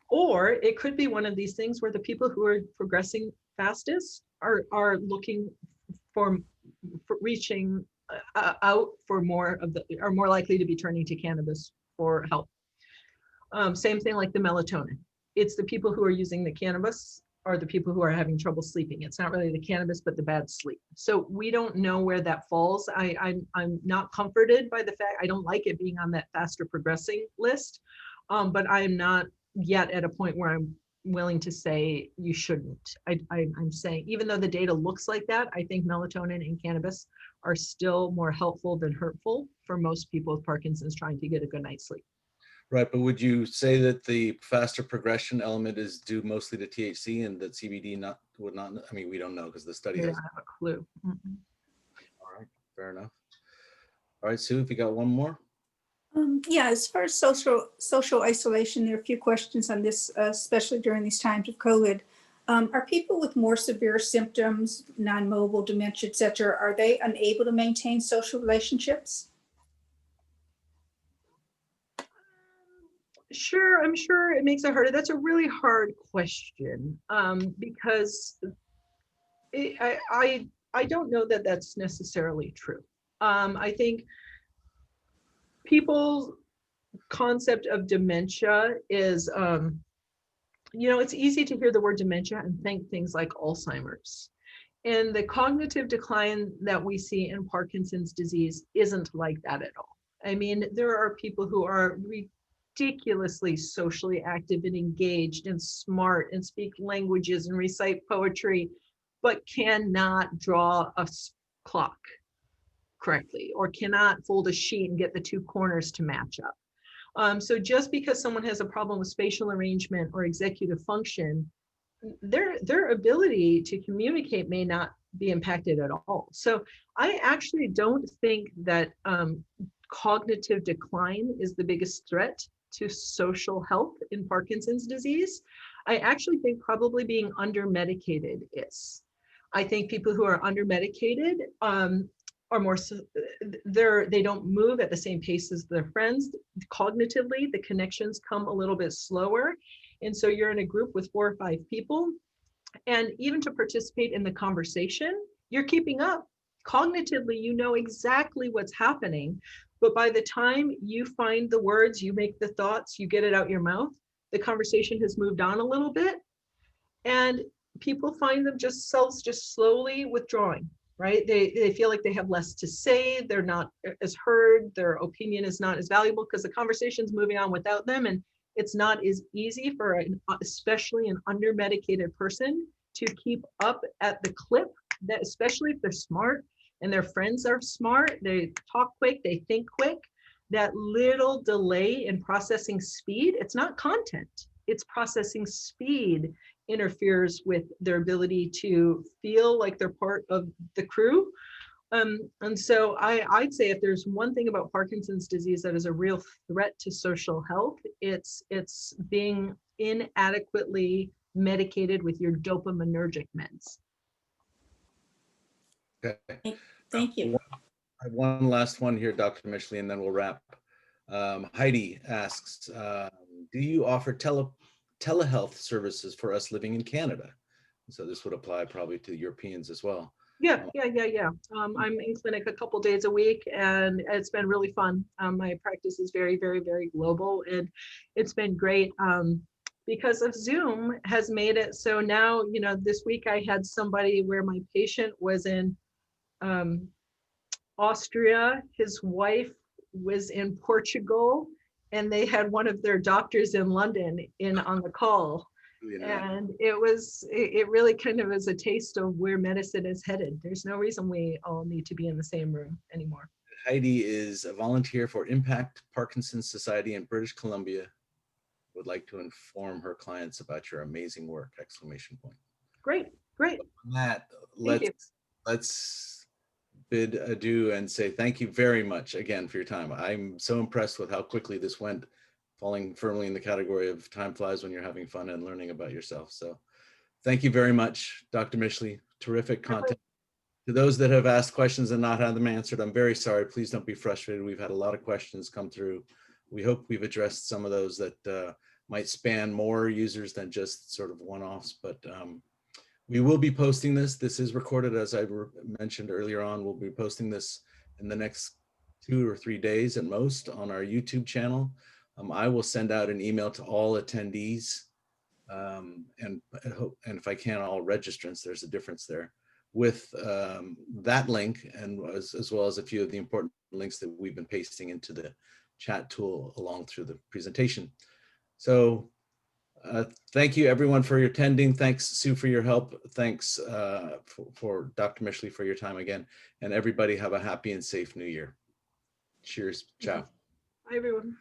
[SPEAKER 2] Or it could be one of these things where the people who are progressing fastest are looking for reaching out for more of the, are more likely to be turning to cannabis for help. Same thing like the melatonin. It's the people who are using the cannabis are the people who are having trouble sleeping. It's not really the cannabis, but the bad sleep. So we don't know where that falls. I'm not comforted by the fact, I don't like it being on that faster progressing list, but I'm not yet at a point where I'm willing to say you shouldn't. I'm saying, even though the data looks like that, I think melatonin and cannabis are still more helpful than hurtful for most people with Parkinson's trying to get a good night's sleep.
[SPEAKER 1] Right, but would you say that the faster progression element is due mostly to THC and that CBD would not? I mean, we don't know because the study
[SPEAKER 2] I don't
[SPEAKER 1] has.
[SPEAKER 2] have a clue. Mm-mm.
[SPEAKER 1] All right, fair enough. All right, Sue, if you got one more.
[SPEAKER 3] Yeah, as far as social isolation, there are a few questions on this, especially during these times of COVID. Are people with more severe symptoms, non-mobile, dementia, et cetera, are they unable to maintain social relationships?
[SPEAKER 2] Sure, I'm sure it makes it harder. That's a really hard question, because I don't know that that's necessarily true. I think people's concept of dementia is, it's easy to hear the word dementia and think things like Alzheimer's. And the cognitive decline that we see in Parkinson's disease isn't like that at all. I mean, there are people who are ridiculously socially active and engaged and smart and speak languages and recite poetry, but cannot draw a clock correctly or cannot fold a sheet and get the two corners to match up. So just because someone has a problem with spatial arrangement or executive function, their ability to communicate may not be impacted at all. So I actually don't think that cognitive decline is the biggest threat to social health in Parkinson's disease. I actually think probably being under-medicated is. I think people who are under-medicated are more, they don't move at the same pace as their friends. Cognitively, the connections come a little bit slower. And so you're in a group with 4 or 5 people, and even to participate in the conversation, you're keeping up. Cognitively, you know exactly what's happening, but by the time you find the words, you make the thoughts, you get it out your mouth, the conversation has moved on a little bit, and people find themselves just slowly withdrawing, right? They feel like they have less to say, they're not as heard, their opinion is not as valuable because the conversation's moving on without them, and it's not as easy for especially an under-medicated person to keep up at the clip that, especially if they're smart and their friends are smart, they talk quick, they think quick, that little delay in processing speed, it's not content, it's processing speed interferes with their ability to feel like they're part of the crew. And so I'd say if there's one thing about Parkinson's disease that is a real threat to social health, it's being inadequately medicated with your dopaminergic meds.
[SPEAKER 1] Okay.
[SPEAKER 3] Thank you.
[SPEAKER 1] I have one last one here, Dr. Mischley, and then we'll wrap. Heidi asks, do you offer telehealth services for us living in Canada? So this would apply probably to Europeans as well.
[SPEAKER 2] Yeah. I'm in clinic a couple days a week, and it's been really fun. My practice is very, very, very global, and it's been great because of Zoom has made it so now, this week I had somebody where my patient was in Austria, his wife was in Portugal, and they had one of their doctors in London on the call. And it really kind of is a taste of where medicine is headed. There's no reason we all need to be in the same room anymore.
[SPEAKER 1] Heidi is a volunteer for Impact Parkinson's Society in British Columbia. Would like to inform her clients about your amazing work! !
[SPEAKER 2] Great.
[SPEAKER 1] On that,
[SPEAKER 2] Thank you.
[SPEAKER 1] let's bid adieu and say thank you very much again for your time. I'm so impressed with how quickly this went, falling firmly in the category of time flies when you're having fun and learning about yourself. So thank you very much, Dr. Mischley, terrific content. To those that have asked questions and not had them answered, I'm very sorry. Please don't be frustrated. We've had a lot of questions come through. We hope we've addressed some of those that might span more users than just sort of one-offs, but we will be posting this. This is recorded, as I mentioned earlier on. We'll be posting this in the next 2 or 3 days at most on our YouTube channel. I will send out an email to all attendees and if I can, all registrants, there's a difference there, with that link, and as well as a few of the important links that we've been pasting into the chat tool along through the presentation. So thank you everyone for your attending. Thanks, Sue, for your help. Thanks for Dr. Mischley for your time again. And everybody have a happy and safe new year. Cheers. Ciao.
[SPEAKER 2] Bye, everyone.